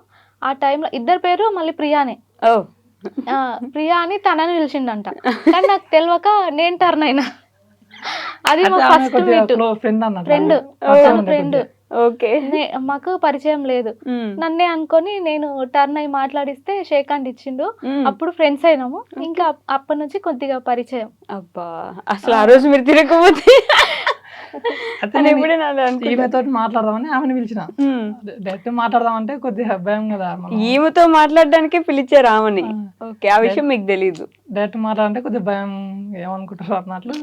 ఆ టైంలో ఇద్దరు పేరు మళ్ళీ ప్రియానే. ప్రియా అని తనని పిలిచిండంట, కానీ నాకు తెలియక నేను టర్న్ అయినా. అది మా ఫస్ట్ మీట్, ఫ్రెండ్. ఓకే, మాకు పరిచయం లేదు. నన్నే అనుకొని నేను టర్న్ అయి మాట్లాడిస్తే షేక్ హ్యాండ్ ఇచ్చిండు. అప్పుడు ఫ్రెండ్స్ అయినాము. ఇంకా అప్పటి నుంచి కొద్దిగా పరిచయం. అబ్బా, అసలు ఆ రోజు మీరు తిరగకపోతే ఈమెతో మాట్లాడదామని ఆమెను పిలిచిన. డైరెక్ట్ మాట్లాడదామంటే కొద్దిగా భయం కదా. ఈమెతో మాట్లాడడానికి పిలిచారు ఆమెని. ఓకే, ఆ విషయం మీకు తెలీదు. డైరెక్ట్ మాట్లాడంటే కొద్దిగా భయం, ఏమనుకుంటారు అన్నట్లు.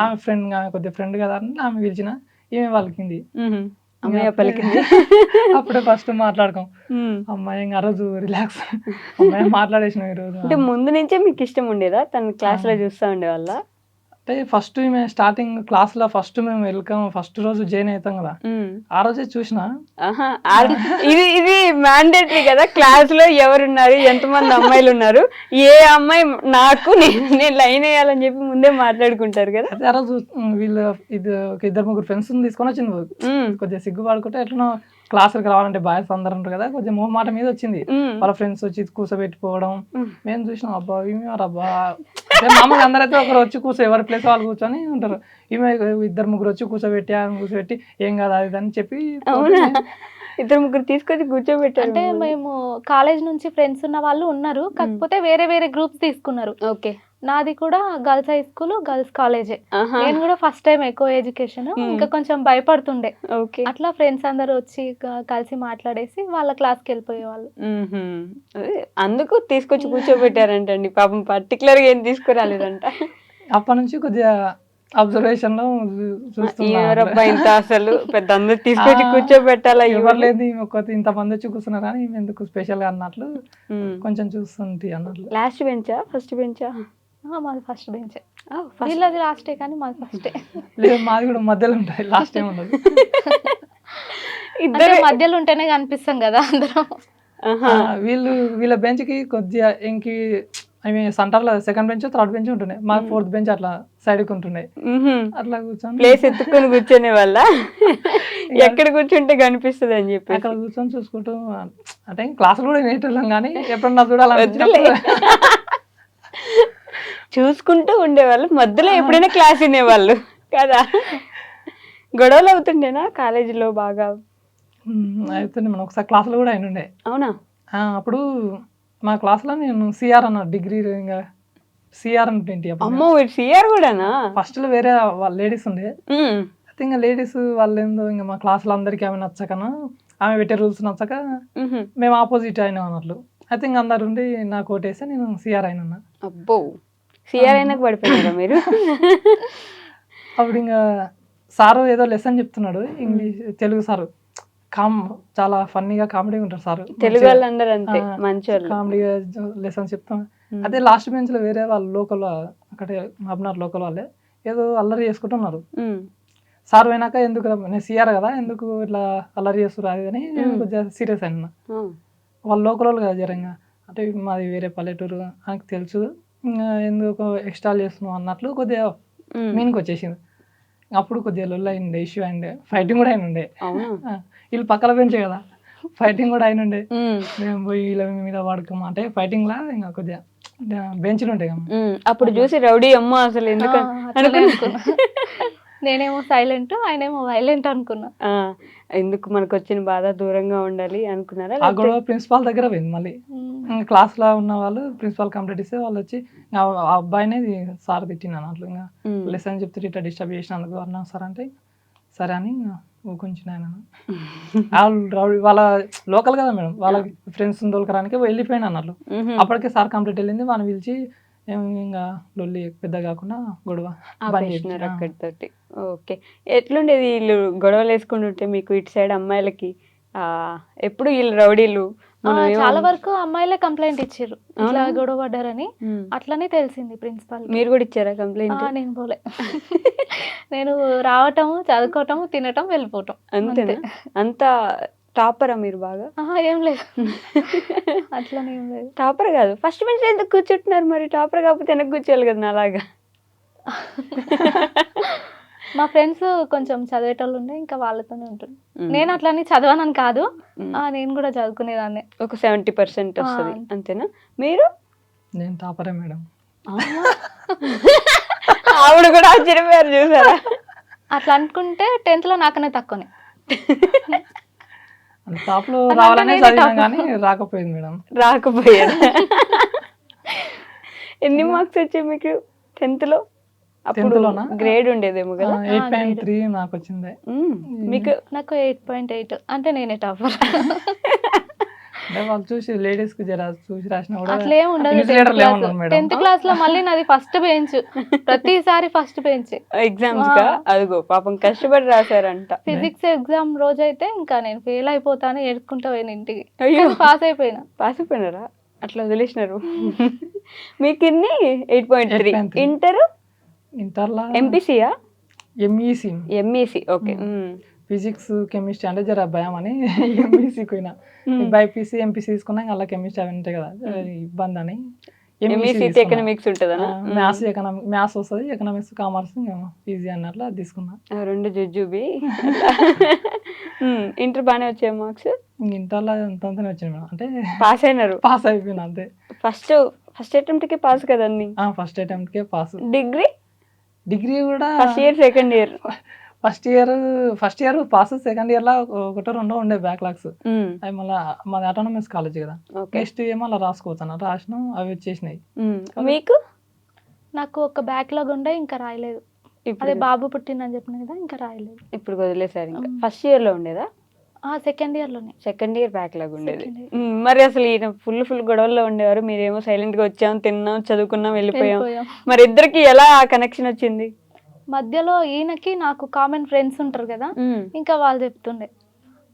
ఆమె ఫ్రెండ్, ఆమె కొద్దిగా ఫ్రెండ్ కదా అని ఆమె పిలిచిన. ఈమె వాళ్ళకింది, అమ్మాయి పలికింది. అప్పుడే ఫస్ట్ మాట్లాడుకోం. అమ్మాయి ఇంకా రోజు రిలాక్స్, అమ్మాయి మాట్లాడేసిన ఈ రోజు. అంటే ముందు నుంచే మీకు ఇష్టం ఉండేదా? తన క్లాస్ లో చూస్తా ఉండేవాళ్ళ? అంటే ఫస్ట్ మేము స్టార్టింగ్ క్లాస్ లో ఫస్ట్ మేము వెల్కమ్ ఫస్ట్ రోజు జాయిన్ అవుతాం కదా, ఆ రోజే చూసిన. ఇది మ్యాండేటరీ కదా, క్లాస్ లో ఎవరున్నారు, ఎంతమంది అమ్మాయిలు ఉన్నారు, ఏ అమ్మాయి నాకు నేను లైన్ వేయాలని చెప్పి ముందే మాట్లాడుకుంటారు కదా. అదే ఆ రోజు వీళ్ళు ఒక ఇద్దరు ముగ్గురు ఫ్రెండ్స్ తీసుకొని వచ్చింది. కొద్దిగా సిగ్గుపడుకుంటే ఎట్లా క్లాసులకు రావాలంటే బాయ్స్ అందరు ఉంటారు కదా, కొంచెం మాట మీద వచ్చింది. వాళ్ళ ఫ్రెండ్స్ వచ్చి కూర్చోబెట్టుకోవడం మేము చూసినాం. అబ్బా ఈమె మామూలుగా అందరైతే ఒకరు వచ్చి ఎవరి ప్లేస్ వాళ్ళు కూర్చొని ఉంటారు. ఈమె ఇద్దరు ముగ్గురు వచ్చి కూర్చోబెట్టి ఏం కాదు అది అని చెప్పి ఇద్దరు ముగ్గురు తీసుకొచ్చి కూర్చోబెట్టారు. అంటే మేము కాలేజ్ నుంచి ఫ్రెండ్స్ ఉన్న వాళ్ళు ఉన్నారు, కాకపోతే వేరే వేరే గ్రూప్స్ తీసుకున్నారు. ఓకే, నాది కూడా గర్ల్స్ హై స్కూల్, గర్ల్స్ కాలేజే. నేను కూడా ఫస్ట్ టైం ఎక్కువ ఎడ్యుకేషన్, ఇంకా కొంచెం భయపడుతుండే. అట్లా ఫ్రెండ్స్ అందరు వచ్చి కలిసి మాట్లాడేసి వాళ్ళ క్లాస్కి వెళ్ళిపోయేవాళ్ళు. అందుకు తీసుకొచ్చి కూర్చోబెట్టారంటండి. పాపం పర్టికులర్ గా ఏం తీసుకురాలేదంట. అప్పటి నుంచి కొద్దిగా అబ్జర్వేషన్ లో ఇంత అసలు పెద్ద అందరు తీసుకొచ్చి కూర్చోబెట్టాలా, ఎవరు లేదు ఇంతమంది వచ్చి కూర్చున్నారు కానీ ఎందుకు స్పెషల్ గా అన్నట్లు కొంచెం చూస్తుంది అన్నట్లు. లాస్ట్ బెంచా ఫస్ట్ బెంచా? మాది ఫస్ట్ బెంచ్. వీళ్ళది లాస్టే కానీ మాది ఫస్టే. లేదు, మాది కూడా మధ్యలో ఉంటాయి, లాస్ట్ టైం ఉండదు. ఇద్దరు మధ్యలో ఉంటేనే కనిపిస్తాం కదా అందరం. వీళ్ళ బెంచ్ కి కొద్దిగా ఇంకి సెంటర్ లో సెకండ్ బెంచ్ థర్డ్ బెంచ్ ఉంటున్నాయి, మాకు ఫోర్త్ బెంచ్ అట్లా సైడ్ కి ఉంటున్నాయి. అట్లా కూర్చొని ప్లేస్ ఎత్తుకొని కూర్చొనే వల్ల ఎక్కడ కూర్చుంటే కనిపిస్తుంది అని చెప్పి అక్కడ కూర్చొని చూసుకుంటూ, అంటే క్లాసులు కూడా నేర్చుకోలేం కానీ ఎప్పుడన్నా చూడాలి చూసుకుంటూ ఉండేవాళ్ళు. మధ్యలో ఎప్పుడైనా క్లాస్ వినేవాళ్ళు కదా. గొడవలు అవుతుండేనా కాలేజీలో? బాగా అవుతుండే, మనం ఒకసారి క్లాసులో కూడా అయిన ఉండే. అవునా? అప్పుడు మా క్లాస్లో నేను సిఆర్ అన్నా, డిగ్రీ ఇంకా సిఆర్ అంటే ఏంటి? అమ్మో, సిఆర్ కూడానా? ఫస్ట్ లో వేరే వాళ్ళ లేడీస్ ఉండే, అయితే ఇంకా లేడీస్ వాళ్ళు ఏందో ఇంకా మా క్లాస్లో అందరికి ఆమె నచ్చకనా, ఆమె పెట్టే రూల్స్ నచ్చక మేము ఆపోజిట్ అయినాం అన్నట్లు. అయితే ఇంకా అందరు ఉండి నాకు ఓటేస్తే నేను సిఆర్ అయినా. అబ్బో, సిఆర్ అయినాక పడిపోయారా మీరు? అప్పుడు ఇంకా సారు ఏదో లెసన్ చెప్తున్నాడు, ఇంగ్లీష్ తెలుగు సారు. చాలా ఫన్నీగా కామెడీగా ఉంటారు సార్. తెలుగు వాళ్ళందరూ అంతే మంచి కామెడీగా లెసన్స్ చెప్తాం. అదే లాస్ట్ బెంచ్ లో వేరే వాళ్ళు లోకల్ అక్కడే అబ్నార్ లోకల్ వాళ్ళే ఏదో అల్లరి చేసుకుంటున్నారు. సార్ పోయినాక ఎందుకు నేను సిఆర్ కదా, ఎందుకు ఇట్లా అల్లరి చేస్తున్నారు అది అని నేను కొంచెం సీరియస్ అయినా. వాళ్ళు లోకల్ వాళ్ళు కదా జరంగా, అంటే మాది వేరే పల్లెటూరు నాకు తెలుసు, ఇంకా ఎందుకు ఎక్స్ట్రా చేస్తున్నావు అన్నట్లు కొద్దిగా మీనికి వచ్చేసింది. అప్పుడు కొద్దిగా లొల్లి అయింది, ఇష్యూ అయింది, ఫైటింగ్ కూడా అయినుండే. అవునా? వీళ్ళు పక్కల పెంచే కదా, ఫైటింగ్ కూడా అయినుండే. మేము పోయి వీళ్ళ మీద వాడుకోము అంటే ఫైటింగ్ లా ఇంకా కొద్దిగా బెంచ్లు ఉంటాయి కదా. అప్పుడు చూసి రౌడీ అమ్మ అసలు ఎందుకు అట్లనే అనుకున్నా. నేనేమో సైలెంట్, ఆయనేమో వైలెంట్ అనుకున్నా. ఎందుకు మనకు వచ్చిన బాధ, దూరంగా ఉండాలి అనుకున్నారా? ఆ గొడవ ప్రిన్సిపాల్ దగ్గర పోయింది. మళ్ళీ క్లాస్ లో ఉన్న వాళ్ళు ప్రిన్సిపాల్ కంప్లైంట్ ఇస్తే వాళ్ళు వచ్చి ఆ అబ్బాయినే సార్ తిట్టినాను అట్లా, ఇంకా లెసన్ చెప్తే ఇట్లా డిస్టర్బ్ చేసినందుకు అన్నా సార్ అంటే సరే అని కొంచెం ఆయన వాళ్ళ లోకల్ కదా మేడం, వాళ్ళ ఫ్రెండ్స్ దొరకడానికి వెళ్ళిపోయినా అన్నట్లు. అప్పటికే సార్ కంప్లీట్ వెళ్ళింది, వాళ్ళని పిలిచి ఇంకా లొల్లి పెద్ద కాకుండా గొడవ ఆపేసినారు అక్కడితోటి. ఓకే, ఎట్లుండేది వీళ్ళు గొడవలు వేసుకుంటుంటే మీకు ఇటు సైడ్ అమ్మాయిలకి? ఎప్పుడు వీళ్ళు రౌడీలు చాలా వరకు అమ్మాయిలే కంప్లైంట్ ఇచ్చారు ఇట్లా గొడవ పడ్డారని. అట్లనే తెలిసింది ప్రిన్సిపాల్. మీరు కూడా ఇచ్చారా కంప్లైంట్? నేను పోలే. నేను రావటము, చదువుకోవటము, తినటం, వెళ్ళిపోవటం. అంతేనా? అంత టాపరా మీరు బాగా? ఏం లేదు, అట్లనే ఏం లేదు. టాపర్ కాదు, ఫస్ట్ బెంచ్ ఎందుకు కూర్చుంటున్నారు మరి? టాపర్ కాకపోతే వెనక్కి కూర్చోవాలి కదా నాలాగా. మా ఫ్రెండ్స్ కొంచెం చదివేటోళ్ళు ఉండే, ఇంకా వాళ్ళతోనే ఉంటుంది. నేను అట్లని చదవనని కాదు, నేను కూడా చదువుకునేదాన్ని. ఒక 70% వస్తుంది అంతేనా? మీరు? నేను టాపరే మేడం. ఆవిడ కూడా ఆశ్చర్యపోయారు చూసారా? అట్లా అనుకుంటే 10th లో నాకనే తక్కువనే. టాప్ లో రావాలనే చదివినా కానీ రాకపోయింది మేడం. రాకపోయారు. ఎన్ని మార్క్స్ వచ్చాయి మీకు 10th లో? అప్పుడు గ్రేడ్ ఉండేదేమో కదా. 8.3 నాకు వచ్చింది. మీకు? నాకు 8.8. అంటే నేనే టాపర్. అంటే వాళ్ళు చూసి లేడీస్ కి జర చూసి రాసినా కూడా అట్లా ఏమి ఉండదు. 10th క్లాస్ లో మళ్ళీ నాది ఫస్ట్ బెంచ్, ప్రతిసారి ఫస్ట్ బెంచ్. ఎగ్జామ్స్ కా? అదిగో పాపం కష్టపడి రాశారంట. ఫిజిక్స్ ఎగ్జామ్ రోజు అయితే ఇంకా నేను ఫెయిల్ అయిపోతాను ఏడుకుంటా పోయిన ఇంటికి. పాస్ అయిపోయినా. పాస్ అయిపోయినారా? అట్లా వదిలేసినారు. మీకు ఇన్ని 8.3. ఇంటర్? ఇంటర్లో ఎంపీసీయా? ఎంఈసి. ఓకే. ఫిజిక్స్ కెమిస్ట్రీ అంటే జర భయం అని ఎంఈసి పోయినా. బైపీసీ ఎంపీసీ తీసుకున్నా అలా కెమిస్ట్రీ అవి ఉంటాయి కదా, ఇబ్బంది అని ఎకనామిక్స్ ఉంటుందా? మ్యాథ్స్ వస్తుంది, ఎకనామిక్స్ కామర్స్ ఈజీ అన్నట్లు అది తీసుకున్నా. రెండు జుజుబి. ఇంటర్ బాగానే వచ్చాయి మార్క్స్? ఇంటర్లో అంతంతనే వచ్చినాయి మేడం. అంటే పాస్ అయినారు? పాస్ అయిపోయినా అంతే. ఫస్ట్ అటెంప్ట్ కే పాస్ కదండి? ఫస్ట్ అటెంప్ట్ కే పాస్. డిగ్రీ కూడా first year second year? First year pass, second year లో ఒకటో రెండో ఉండే బ్యాక్లాగ్స్. అవి మళ్ళీ మాది ఆటోనమస్ కాలేజ్ కదా, నెక్స్ట్ ఏమో అలా రాసుకోవచ్చు రాసినాం, అవి వచ్చేసినాయి. మీకు? నాకు ఒక బ్యాక్లాగ్ ఉండే, ఇంకా రాయలేదు. అదే బాబు పుట్టిందని చెప్పిన కదా, ఇంకా రాయలేదు. ఇప్పుడు వదిలేసారు. ఇంకా ఫస్ట్ ఇయర్ లో ఉండేదా? సెకండ్ ఇయర్ లోనే. సెకండ్ ఇయర్ బ్యాక్లాగ్ ఉండేది. మరి అసలు ఈయన ఫుల్ గొడవల్లో ఉండేవారు, మీరేమో సైలెంట్ గా వచ్చాం, తిన్నాం, చదువుకున్నాం, వెళ్ళిపోయాం. మరి ఇద్దరికి ఎలా కనెక్షన్ వచ్చింది? మధ్యలో ఈయనకి నాకు కామన్ ఫ్రెండ్స్ ఉంటారు కదా, ఇంకా వాళ్ళు చెప్తుండే.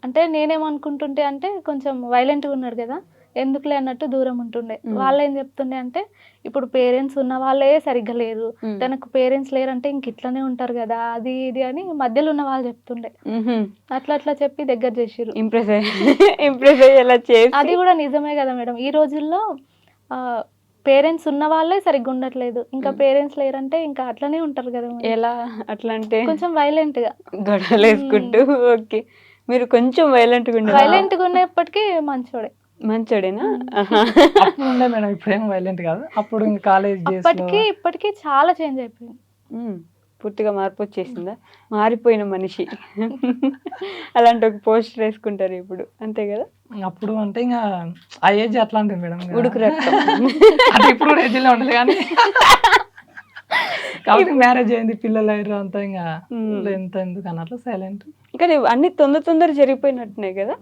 అంటే నేనేమనుకుంటుంటే అంటే కొంచెం వైలెంట్గా ఉన్నాడు కదా, ఎందుకులే అన్నట్టు దూరం ఉంటుండే. వాళ్ళు ఏం చెప్తుండే అంటే ఇప్పుడు పేరెంట్స్ ఉన్న వాళ్ళే సరిగ్గా లేరు, తనకు పేరెంట్స్ లేరంటే ఇంక ఇట్లనే ఉంటారు కదా, అది ఇది అని మధ్యలో ఉన్న వాళ్ళు చెప్తుండే. అట్లా చెప్పి దగ్గర చేసిర్రు. ఇంప్రెస్ అయ్యేలా చేసి. అది కూడా నిజమే కదా మేడం, ఈ రోజుల్లో పేరెంట్స్ ఉన్న వాళ్ళే సరిగ్గా ఉండట్లేదు, ఇంకా పేరెంట్స్ లేరంటే ఇంకా అట్లనే ఉంటారు కదా. ఎలా అట్లా అంటే? కొంచెం వైలెంట్ గా గొడవలు వేసుకుంటూ. ఓకే, మీరు కొంచెం వైలెంట్ గా ఉన్నప్పటికీ మంచోడేనా? అప్పుడు ఉండే మేడం, ఇప్పుడేం వైలెంట్ కాదు. అప్పుడు ఇంకా కాలేజ్ ఇప్పటికీ చాలా చేంజ్ అయిపోయింది. పూర్తిగా మార్పు వచ్చేసిందా? మారిపోయిన మనిషి. అలాంటి ఒక పోస్టర్ వేసుకుంటారు ఇప్పుడు, అంతే కదా? అప్పుడు అంటే ఇంకా ఆ ఏజ్ అట్లాంటిది మేడం, ఉడుకు రక్తం. అంటే ఇప్పుడు కూడా ఏజ్లో ఉండదు కానీ కాబట్టి మ్యారేజ్ అయింది, పిల్లలు అయ్యారు, అంతా ఇంకా ఎందుకు అన్నట్లు సైలెంట్. కానీ అన్ని తొందర జరిగిపోయినట్టున్నాయి కదా.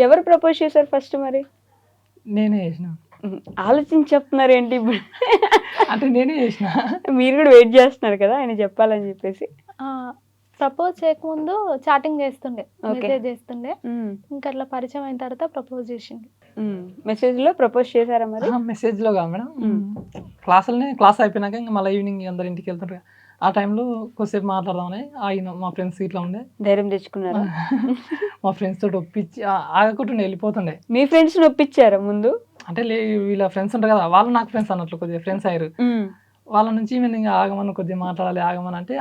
ఎవరు ప్రపోజ్ చేశారు ఫస్ట్? మరి నేనే చేసిన. ఆలోచించి చెప్తున్నారు ఏంటి ఇప్పుడు? అంటే నేనే చేసిన. మీరు కూడా వెయిట్ చేస్తున్నారు కదా ఆయన చెప్పాలని చెప్పేసి. ప్రపోజ్ చేయకముందు చాటింగ్ చేస్తుండే, మెసేజ్ చేస్తుండే, ఇంకా అట్లా పరిచయం అయిన తర్వాత ప్రపోజ్ చేసింది. మెసేజ్ లో ప్రపోజ్ చేశారా మరి? మెసేజ్ లో కాదు మేడం, క్లాస్ అయిపోయినాక ఇంకా మళ్ళీ ఈవినింగ్ అందరు ఇంటికి వెళ్తుంటారు, ఆ టైంలో కొద్దిసేపు మాట్లాడదామని ఆగిన. మా ఫ్రెండ్స్ ఇట్లా ఉండే, ధైర్యం తెచ్చుకున్నారా? మా ఫ్రెండ్స్ తోటి ఒప్పించి ఆగకుంటుండే వెళ్ళిపోతుండే. మీ ఫ్రెండ్స్ ఒప్పించారా ముందు? అంటే వీళ్ళ ఫ్రెండ్స్ ఉంటారు కదా, వాళ్ళు నాకు ఫ్రెండ్స్ అన్నట్లు కొద్దిగా ఫ్రెండ్స్ అయ్యారు. వాళ్ళ నుంచి మేము ఇంకా ఆగమని కొద్దిగా మాట్లాడాలి ఆగమని అంటే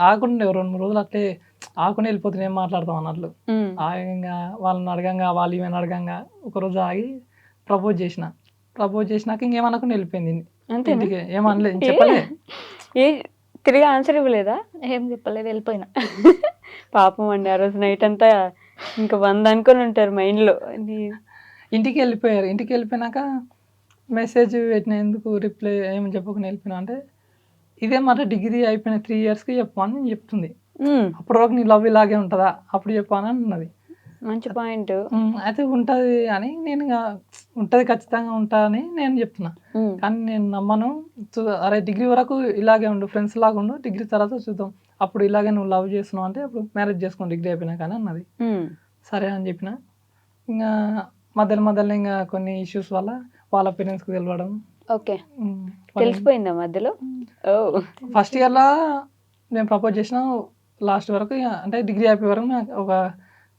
ఆగకుండా 2-3 రోజులు అట్లే ఆగకుండా వెళ్ళిపోతే ఏం మాట్లాడతాం అన్నట్లు ఆగంగా వాళ్ళని అడగంగా వాళ్ళు ఏమైనా అడగంగా ఒకరోజు ఆగి ప్రపోజ్ చేసినాక ఇంకేమనకుండా వెళ్ళిపోయింది ఇంటికి. ఏమనలేదు, చెప్పలే. ఏ తిరిగి ఆన్సర్ ఇవ్వలేదా? ఏం చెప్పలేదు, వెళ్ళిపోయినా. పాపం అండి, ఆ రోజు నైట్ అంతా ఇంకా 100 అనుకొని ఉంటారు మైండ్లో. ఇంటికి వెళ్ళిపోయారు. ఇంటికి వెళ్ళిపోయినాక మెసేజ్ పెట్టిన ఎందుకు రిప్లై ఏమి చెప్పకుండా వెళ్ళిపోయినా అంటే ఇదే మాట డిగ్రీ అయిపోయిన 3 yearsకి చెప్పమని నేను చెప్తుంది. అప్పటి వరకు నీ లవ్ ఇలాగే ఉంటుందా, అప్పుడు చెప్పాను అన్నది. మంచి పాయింట్. అయితే ఉంటుంది అని నేను ఉంటుంది ఖచ్చితంగా ఉంటా అని నేను చెప్తున్నా. కానీ నేను నమ్మను. అరే డిగ్రీ వరకు ఇలాగే ఉండు, ఫ్రెండ్స్ లాగా ఉండు, డిగ్రీ తర్వాత చూద్దాం, అప్పుడు ఇలాగే నువ్వు లవ్ చేస్తున్నావు అంటే అప్పుడు మ్యారేజ్ చేసుకో డిగ్రీ అయిపోయినా కానీ అన్నది. సరే అని చెప్పిన. ఇంకా మధ్యలో ఇంకా కొన్ని ఇష్యూస్ వల్ల వాళ్ళ పేరెంట్స్కి తెలవడం. ఓకే, తెలిసిపోయిందా మధ్యలో? ఫస్ట్ ఇయర్లో నేను ప్రపోజ్ చేసిన లాస్ట్ వరకు అంటే డిగ్రీ అయిపోయే వరకు ఒక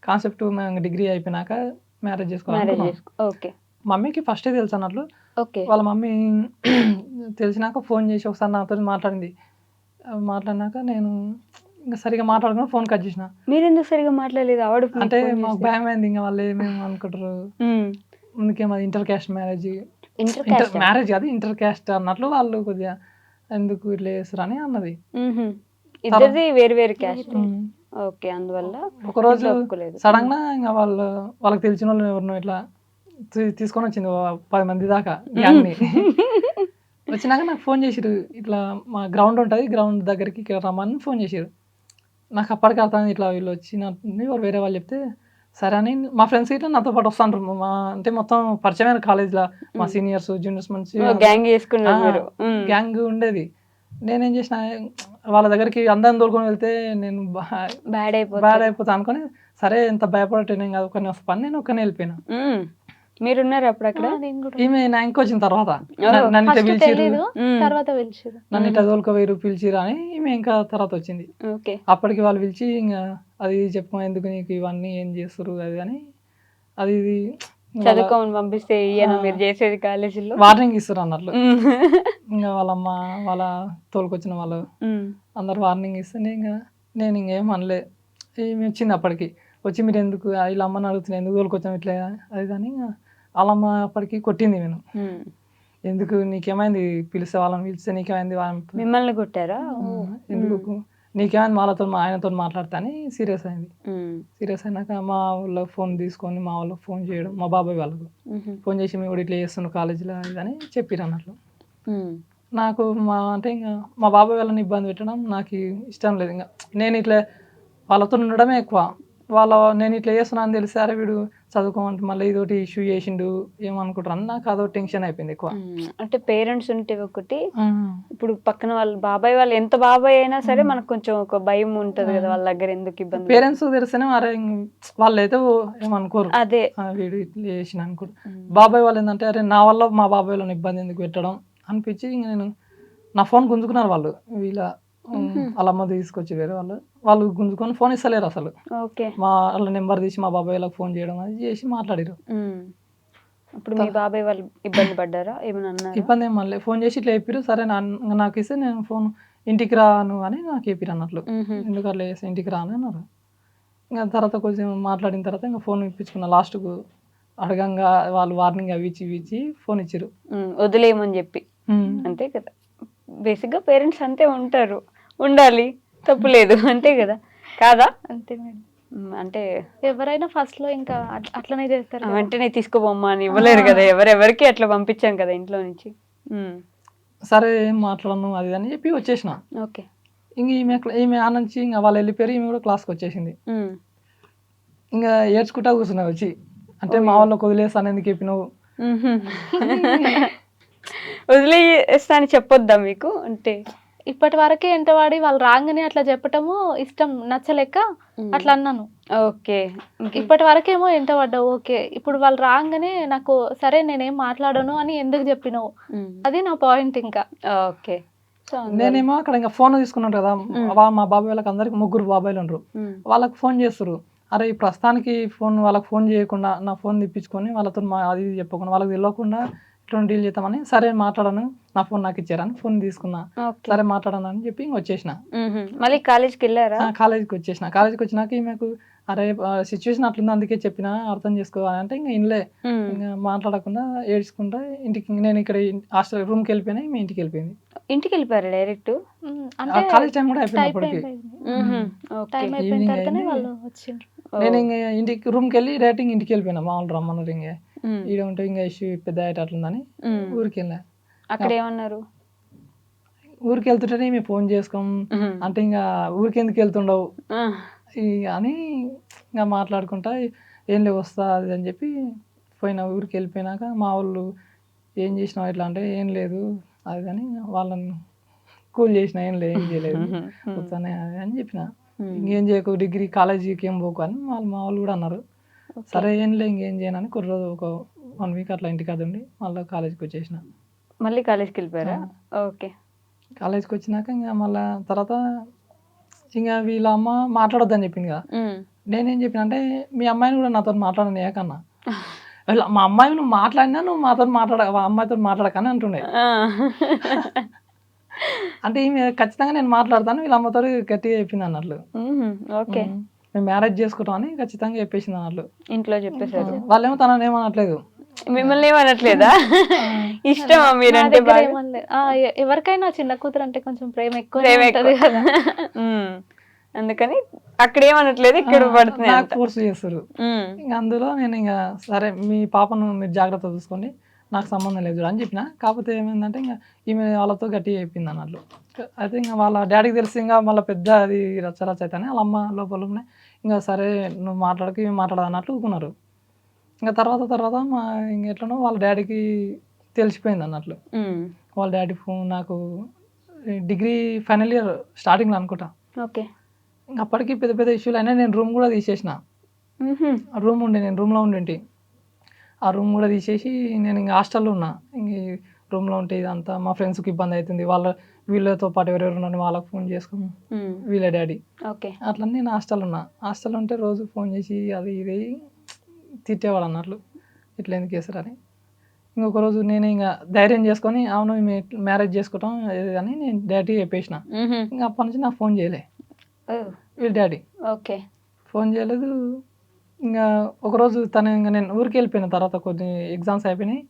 కాన్సెప్ట్ మేము డిగ్రీ అయిపోయినాక మ్యారేజ్ చేసుకోవాలి. ఓకే, మమ్మీకి ఫస్టే తెలుసు అన్నట్లు. ఓకే, వాళ్ళ మమ్మీ తెలిసినాక ఫోన్ చేసి ఒకసారి నాతో మాట్లాడినాక నేను ఇంకా సరిగా మాట్లాడుకుని ఫోన్ కట్ చేసిన. మీరు ఎందుకు సరిగా మాట్లాడలేదు? ఆవిడ అంటే మాకు భయం అయింది, ఇంకా వాళ్ళు ఏమేమి అనుకుంటారు, అందుకే మాది ఇంటర్ క్యాస్ట్ మ్యారేజ్ కాదు ఇంటర్ క్యాస్ట్ అన్నట్లు వాళ్ళు కొద్దిగా ఎందుకు ఇట్లా చేస్తారు అని అన్నది. ఇద్దరిది వేరు వేరు క్యాస్ట్. ఓకే, అందువల్ల ఒకరోజు సడన్ గా ఇంకా వాళ్ళకి తెలిసిన వాళ్ళు ఎవరినో ఇట్లా తీసుకొని వచ్చింది 10 మంది దాకా గ్యాంగ్ ని. వచ్చినాక నాకు ఫోన్ చేసిరు, ఇట్లా మా గ్రౌండ్ ఉంటుంది, గ్రౌండ్ దగ్గరికి ఇక్కడ రమ్మని ఫోన్ చేసిరు. నాకు అప్పటికి అర్థం ఇట్లా వీళ్ళు వచ్చినట్టు వేరే వాళ్ళు చెప్తే సరే అని మా ఫ్రెండ్స్ ఇట్లా నాతో పాటు వస్తాను. అంటే మొత్తం పరిచయమైన కాలేజ్లో మా సీనియర్స్ జూనియర్స్ మంచి గ్యాంగ్ ఉండేది. నేనేం చేసిన వాళ్ళ దగ్గరికి అందరిని తోలుకొని వెళ్తే నేను బ్యాడ్ అయిపోతా అనుకుని సరే ఎంత భయపడటం కాదు ఒకరిని వస్తాను నేను ఒకరిని వెళ్ళిపోయినా. మీరున్నారు అప్పుడు అక్కడ? ఈమె నా ఇంటికి వచ్చిన తర్వాత నన్ను ఇట్లా తోలుకోవేరు పిలిచిరు అని ఈమె ఇంకా తర్వాత వచ్చింది. అప్పటికి వాళ్ళు పిలిచి ఇంకా అది చెప్పు ఎందుకు నీకు ఇవన్నీ ఏం చేస్తారు అది అని అది ఇది చదువుకోమని పంపిస్తే మీరు చేసేది కాలేజీలో వార్నింగ్ ఇస్తారు అన్నట్లు. ఇంకా వాళ్ళమ్మ వాళ్ళ తోలుకొచ్చిన వాళ్ళు అందరు వార్నింగ్ ఇస్తే నేను ఇంకేం అనలే. ఈమె వచ్చింది అప్పటికి వచ్చి మీరు ఎందుకు వీళ్ళ అమ్మని అడుగుతున్నా ఎందుకు తోలుకొచ్చాము ఇట్లా అది కానీ వాళ్ళమ్మ అప్పటికి కొట్టింది. నేను ఎందుకు నీకేమైంది పిలిస్తే వాళ్ళని పిలిస్తే నీకేమైంది మిమ్మల్ని కొట్టారా ఎందుకు నీకేమైంది వాళ్ళతో ఆయనతో మాట్లాడతా అని సీరియస్ అయింది. సీరియస్ అయినాక మా వాళ్ళకి ఫోన్ తీసుకొని మా వాళ్ళకి ఫోన్ చేయడం, మా బాబాయ్ వాళ్ళకు ఫోన్ చేసి మేము కూడా ఇట్లా చేస్తున్నాం కాలేజీలో ఇదని చెప్పిరు అన్నట్లు. నాకు అంటే ఇంకా మా బాబాయ్ వాళ్ళని ఇబ్బంది పెట్టడం నాకు ఇష్టం లేదు. ఇంకా నేను ఇట్లా వాళ్ళతో ఉండడమే ఎక్కువ. నేను ఇట్లా చేస్తున్నా అని తెలిసి అరే వీడు చదువుకోమంటే మళ్ళీ ఇదోటి ఇష్యూ చేసిండు ఏమనుకుంటారు అని నాకు అదో టెన్షన్ అయిపోయింది ఎక్కువ. అంటే పేరెంట్స్ ఉంటే ఒకటి, ఇప్పుడు పక్కన వాళ్ళ బాబాయ్ వాళ్ళు ఎంత బాబాయ్ అయినా సరే మనకు కొంచెం ఒక భయం ఉంటది కదా వాళ్ళ దగ్గర ఎందుకు ఇబ్బంది. పేరెంట్స్ తెలిస్తేనే అరే వాళ్ళు అయితే ఏమనుకోరు, అదే వీడు ఇట్లా చేసిన అనుకోరు. బాబాయ్ వాళ్ళు ఏంటంటే అరే నా వల్ల మా బాబాయ్ వాళ్ళని ఇబ్బంది ఎందుకు పెట్టడం అనిపించి ఇంకా నేను నా ఫోన్ గుంజుకున్నారు వాళ్ళు. వీళ్ళ వాళ్ళ అమ్మ తీసుకొచ్చి వేరే వాళ్ళు గుంజుకొని ఫోన్ ఇస్తలేరు అసలు. వాళ్ళ నెంబర్ తీసి మా బాబాయ్ వాళ్ళకి ఫోన్ చేయడం అది చేసి మాట్లాడారు. అప్పుడు మీ బాబాయ్ వాళ్ళు ఇబ్బంది పడ్డారా? ఏమన్నా ఇబ్బంది ఏమన్నా ఫోన్ చేసి ఇట్లా చెప్పారు. సరే నాకు ఇస్తే నేను ఫోన్ ఇంటికి రాను అని నాకు చెప్పారు అన్నట్లు. ఎందుకు అట్లా చేస్తే ఇంటికి రాను అన్నారు. ఇంకా తర్వాత కొంచెం మాట్లాడిన తర్వాత ఇంకా ఫోన్ ఇప్పించుకున్నా. లాస్ట్కు అడగంగా వాళ్ళు వార్నింగ్ అవి ఇచ్చి ఫోన్ ఇచ్చారు వదిలేయమని చెప్పి. అంతే కదా, బేసిక్గా పేరెంట్స్ అంతే ఉంటారు, ఉండాలి, తప్పులేదు, అంతే కదా కాదా? అంతే మేడం. అంటే ఎవరైనా ఫస్ట్ లో ఇంకా అట్లనే చేస్తారు, వెంటనే తీసుకోబొమ్మా అని ఇవ్వలేరు కదా, ఎవరెవరికి అట్లా పంపించాం కదా ఇంట్లో నుంచి. సరే ఏం మాట్లాడను అది అని చెప్పి వచ్చేసిన. ఓకే, ఇంక ఈమె ఆ నుంచి ఇంకా వాళ్ళు వెళ్ళిపోయారు. ఈమె కూడా క్లాస్కి వచ్చేసింది. ఇంకా ఏడ్చుకుంటా కూర్చున్నా వచ్చి, అంటే మా వాళ్ళకి వదిలేస్తాను ఎందుకు చెప్పినావు, వదిలేస్తా అని చెప్పొద్దా మీకు? అంటే ఇప్పటి వరకే ఎంత వాడి వాళ్ళు రాగానే అట్లా చెప్పటము ఇష్టం నచ్చలేక అట్లా అన్నాను. ఓకే, ఇప్పటి వరకేమో ఎంత పడ్డావు, ఓకే ఇప్పుడు వాళ్ళు రాగానే నాకు సరే నేనేం మాట్లాడను అని ఎందుకు చెప్పినావు, అది నా పాయింట్. ఇంకా ఓకే, నేనేమో అక్కడ ఇంకా ఫోన్ తీసుకున్నాను కదా, మా బాబాయ్ వాళ్ళకి అందరికి 3 బాబాయ్లు ఉండరు, వాళ్ళకి ఫోన్ చేస్తారు. అరే ఈ ప్రస్తుతానికి వాళ్ళకి ఫోన్ చేయకుండా నా ఫోన్ తెప్పించుకొని వాళ్ళతో అది చెప్పకుండా వాళ్ళకి తెలియకుండా ఇట్లా డీల్ చేద్దామని సరే మాట్లాడాను, నా ఫోన్ నాకు ఇచ్చారని ఫోన్ తీసుకున్నా, ఓకే. సరే మాట్లాడాను అని చెప్పి ఇంక వచ్చేసిన. మళ్ళీ కాలేజ్కి వెళ్ళారా? కాలేజీకి వచ్చేసిన. కాలేజీకి వచ్చినాక ఈమెకు అరే సిచ్యువేషన్ అట్లుంది అందుకే చెప్పిన అర్థం చేసుకోవాలి అంటే ఇంకా ఇన్లే ఇంకా మాట్లాడకుండా ఏడ్చుకుంటా ఇంటికి నేను ఇక్కడ హాస్టల్ రూమ్కి వెళ్ళిపోయినా మీ ఇంటికి వెళ్ళిపోయింది. ఇంటికి వెళ్ళిపోయారు డైరెక్ట్? అంటే కాలేజ్ టైం కూడా అయిపోయింది అప్పటికి. టైం అయిపోయిన ఈవినింగ్ తర్వాతనే అయింది. వాళ్ళు వచ్చిండ్రు. నేను ఇంకా ఇంటికి రూమ్కి వెళ్ళి డైరెక్ట్ ఇంటికి వెళ్ళిపోయినా. మామూలు రమ్మన్నారు ఇంకా ఈడ ఉంటే ఇంకా ఇష్యూ పెద్ద అయ్యేట అట్లుందని ఊరికి వెళ్ళా. అక్కడ ఏమన్నారు? ఊరికి వెళ్తుంటేనే మేము ఫోన్ చేసుకోం అంటే ఇంకా ఊరికి ఎందుకు వెళ్తుండవు అని ఇంకా మాట్లాడుకుంటా ఏం లేవు వస్తా అది అని చెప్పి పోయినా. ఊరికి వెళ్ళిపోయినాక మా వాళ్ళు ఏం చేసినావు ఇట్లా అంటే ఏం లేదు అది కానీ వాళ్ళని కూల్ చేసిన, ఏం లేదు ఏం చేయలేదు కూర్చొని అది అని చెప్పిన. ఇంకేం చేయకు డిగ్రీ కాలేజీకి ఏం పోకు అని మా వాళ్ళు కూడా అన్నారు. సరే ఏం లేదు ఇంకేం చేయను అని కొన్ని రోజు ఒక 1 వీక్ అట్లా ఇంటికి అది ఉండి మళ్ళీ కాలేజీకి వచ్చేసిన. మళ్ళీ కాలేజ్కి వెళ్ళిపోయారా? ఓకే. కాలేజ్కి వచ్చినాక ఇంకా మళ్ళీ తర్వాత ఇంకా వీళ్ళ అమ్మ మాట్లాడొద్దని చెప్పింది కదా. నేనేం చెప్పిన అంటే మీ అమ్మాయిని కూడా నాతో మాట్లాడని ఏకన్నా, మా అమ్మాయి నువ్వు మాట్లాడినా నువ్వు అమ్మాయితో మాట్లాడకని అంటుండే. అంటే ఈమె ఖచ్చితంగా నేను మాట్లాడతాను వీళ్ళ అమ్మతో గట్టిగా చెప్పింది అన్నట్లు. ఓకే. మేము మ్యారేజ్ చేసుకుంటాం అని ఖచ్చితంగా చెప్పేసింది అన్నట్లు. ఇంట్లో చెప్పేశారు. వాళ్ళేమో తనని ఏమనట్లేదు. మిమ్మల్ని ఏమనట్లేదా? ఇష్టమా మీరంటే? నా దగ్గర ఏమనలే. ఎవరికైనా చిన్న కూతురు అంటే కొంచెం ప్రేమ ఎక్కువ ఉంటది కదా. అందుకని అక్కడ ఏమనట్లేదు, ఇక్కడ పడుతుంది. నాకు ఫోర్స్ చేస్తారు. ఇంకా అందులో నేను ఇంకా సరే మీ పాపను మీరు జాగ్రత్త చూసుకోండి నాకు సంబంధం లేదు అని చెప్పిన. కాకపోతే ఏమైందంటే ఇంకా ఈమె వాళ్ళతో గట్టిగా చెప్పింది అన్నట్లు. అయితే ఇంకా వాళ్ళ డాడీకి తెలిసి ఇంకా మళ్ళీ పెద్ద అది రచ్చరచ్చ అయితేనే వాళ్ళ అమ్మ లోపలనే ఇంకా సరే నువ్వు మాట్లాడకి మాట్లాడదు అన్నట్లు ఊకున్నారు. ఇంకా తర్వాత మా ఇంక ఎట్లనో వాళ్ళ డాడీకి తెలిసిపోయింది అన్నట్లు. వాళ్ళ డాడీ ఫోన్ నాకు డిగ్రీ ఫైనల్ ఇయర్ స్టార్టింగ్లో అనుకుంటా. ఓకే. ఇంకా అప్పటికి పెద్ద పెద్ద ఇష్యూలు అయినా నేను రూమ్ కూడా తీసేసిన. రూమ్ ఉండే నేను రూమ్లో ఉండేంటి. ఆ రూమ్ కూడా తీసేసి నేను ఇంకా హాస్టల్లో ఉన్నా. ఇంక రూమ్లో ఉంటే ఇదంతా మా ఫ్రెండ్స్కి ఇబ్బంది అవుతుంది, వీళ్ళతో పాటు ఎవరెవరు ఉన్నాను వాళ్ళకి ఫోన్ చేసుకోము వీళ్ళ డాడీ. ఓకే. అట్లా నేను హాస్టల్లో ఉన్నా. హాస్టల్లో ఉంటే రోజు ఫోన్ చేసి అది ఇది తిట్టేవాడు అన్నట్లు ఇట్లా ఎందుకు చేస్తారని. ఇంకొక రోజు నేను ఇంకా ధైర్యం చేసుకొని అవును మేము మ్యారేజ్ చేసుకుంటాం అని నేను డాడీ చెప్పేసిన. ఇంకా అప్పటి నుంచి నాకు ఫోన్ చేయలే వీళ్ళ డాడీ. ఓకే. ఫోన్ చేయలేదు. ఇంకా ఒకరోజు తను ఇంకా నేను ఊరికి వెళ్ళిపోయిన తర్వాత కొన్ని ఎగ్జామ్స్ అయిపోయినాయి.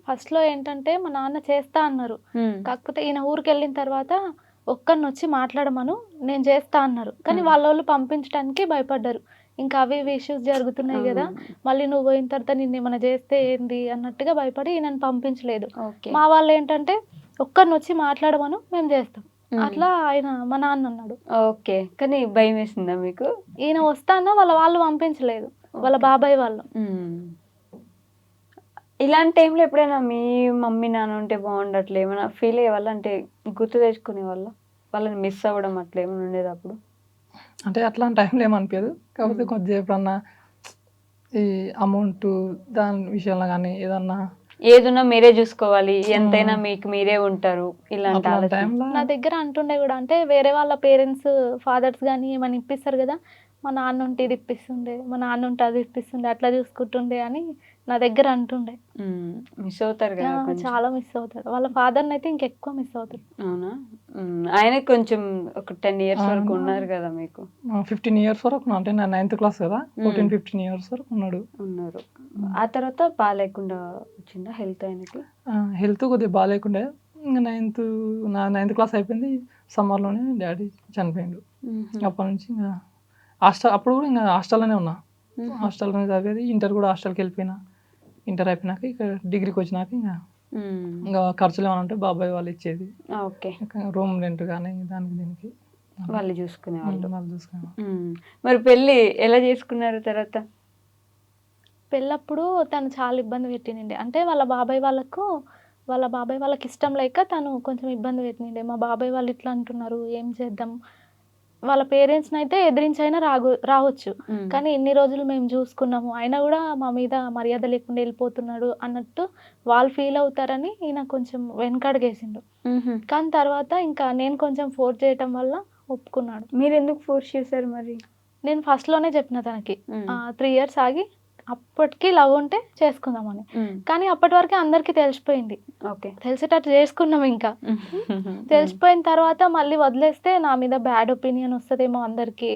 ఫస్ట్ లో ఏంటంటే మా నాన్న చేస్తా అన్నారు. కాకపోతే ఈయన ఊరికి వెళ్ళిన తర్వాత ఒక్కరిని వచ్చి మాట్లాడమను నేను చేస్తా అన్నారు. కానీ వాళ్ళు పంపించడానికి భయపడ్డారు. ఇంకా అవి ఇష్యూస్ జరుగుతున్నాయి కదా, మళ్ళీ నువ్వు పోయిన తర్వాత నిన్ను ఏమైనా చేస్తే ఏంది అన్నట్టుగా భయపడి ఈయనను పంపించలేదు. మా వాళ్ళు ఏంటంటే ఒక్కరిని వచ్చి మాట్లాడమను మేము చేస్తాం అట్లా ఆయన మా నాన్న అన్నాడు. ఓకే. కానీ భయం వేసిందా మీకు? ఈయన వస్తానా వాళ్ళు పంపించలేదు, వాళ్ళ బాబాయ్ వాళ్ళు. ఇలాంటి టైంలో ఎప్పుడైనా మీ మమ్మీ నాన్న ఉంటే బాగుండట్లే ఏమైనా ఫీల్ అయ్యే వాళ్ళ, అంటే గుర్తు తెచ్చుకునే వాళ్ళ, వాళ్ళని మిస్ అవ్వడం అట్లా ఏమైనా ఉండేది అప్పుడు? అంటే అట్లాంటి టైంలో ఏమనిపించదు. కాకపోతే కొద్దిగా ఎప్పుడన్నా ఈ అమౌంట్ దాని విషయంలో కానీ ఏదన్నా ఏదన్నా మీరే చూసుకోవాలి, ఎంతైనా మీకు మీరే ఉంటారు ఇలాంటి టైంలో నా దగ్గర అంటుండే కూడా, అంటే వేరే వాళ్ళ పేరెంట్స్ ఫాదర్స్ కానీ ఏమైనా ఇప్పిస్తారు కదా, మా నాన్న ఉంటే ఇది ఇప్పిస్తుండే, మా నాన్న ఉంటే అది ఇప్పిస్తుండే, అట్లా చూసుకుంటుండే అని నా దగ్గర అంటుండే. మిస్ అవుతారు కదా, చాలా మిస్ అవుతాడు. వాళ్ళ ఫాదర్ని అయితే ఇంకెక్కువ మిస్ అవుతాడు. అవునా? ఆయన కొంచెం ఒక 10 years వరకు ఉన్నారు కదా మీకు? 15 years వరకు, అంటే నా 9th class కదా, 14-15 years వరకు ఉన్నారు. ఆ తర్వాత బాగాలేకుండా వచ్చిందా హెల్త్ ఆయనకి? హెల్త్ కొద్దిగా బాగాలేకుండే. ఇంకా 9th class అయిపోయింది, సమ్మర్లోనే డాడీ చనిపోయిండు. అప్పటి నుంచి ఇంకా అప్పుడు కూడా ఇంకా హాస్టల్లోనే ఉన్నా. హాస్టల్లోనే చదివేది. ఇంటర్ కూడా హాస్టల్కి వెళ్ళిపోయినా. ఇంటర్ అయిపోయినాక ఇక్కడ డిగ్రీకి వచ్చినాక ఇంకా ఖర్చులు ఏమైనా ఉంటే బాబాయ్ వాళ్ళు ఇచ్చేది. ఓకే. రూమ్ రెంట్ కానీ దానికి దీనికి వాళ్ళు చూసుకునేవాళ్ళు. చూసుకునేవాళ్ళు. మరి పెళ్ళి ఎలా చేసుకున్నారు తర్వాత? పెళ్ళప్పుడు తను చాలా ఇబ్బంది పెట్టినండి. అంటే వాళ్ళ బాబాయ్ వాళ్ళకి ఇష్టం లేక తను కొంచెం ఇబ్బంది పెట్టినండే. మా బాబాయ్ వాళ్ళు ఇట్లా అంటున్నారు, ఏం చేద్దాం, వాళ్ళ పేరెంట్స్ని అయితే ఎదిరించైనా రావచ్చు, కానీ ఇన్ని రోజులు మేము చూసుకున్నాము, అయినా కూడా మా మీద మర్యాద లేకుండా వెళ్ళిపోతున్నాడు అన్నట్టు వాళ్ళు ఫీల్ అవుతారని ఈయన కొంచెం వెనకడుగేసిండు. కానీ తర్వాత ఇంకా నేను కొంచెం ఫోర్స్ చేయటం వల్ల ఒప్పుకున్నాడు. మీరు ఎందుకు ఫోర్స్ చేశారు మరి? నేను ఫస్ట్లోనే చెప్పిన తనకి 3 years ఆగి అప్పటికి లవ్ ఉంటే చేసుకుందామని. కానీ అప్పటి వరకే అందరికీ తెలిసిపోయింది. ఓకే. తెలిసేటట్టు చేసుకున్నాం ఇంకా. తెలిసిపోయిన తర్వాత మళ్ళీ వదిలేస్తే నా మీద బ్యాడ్ ఒపీనియన్ వస్తుందేమో అందరికీ,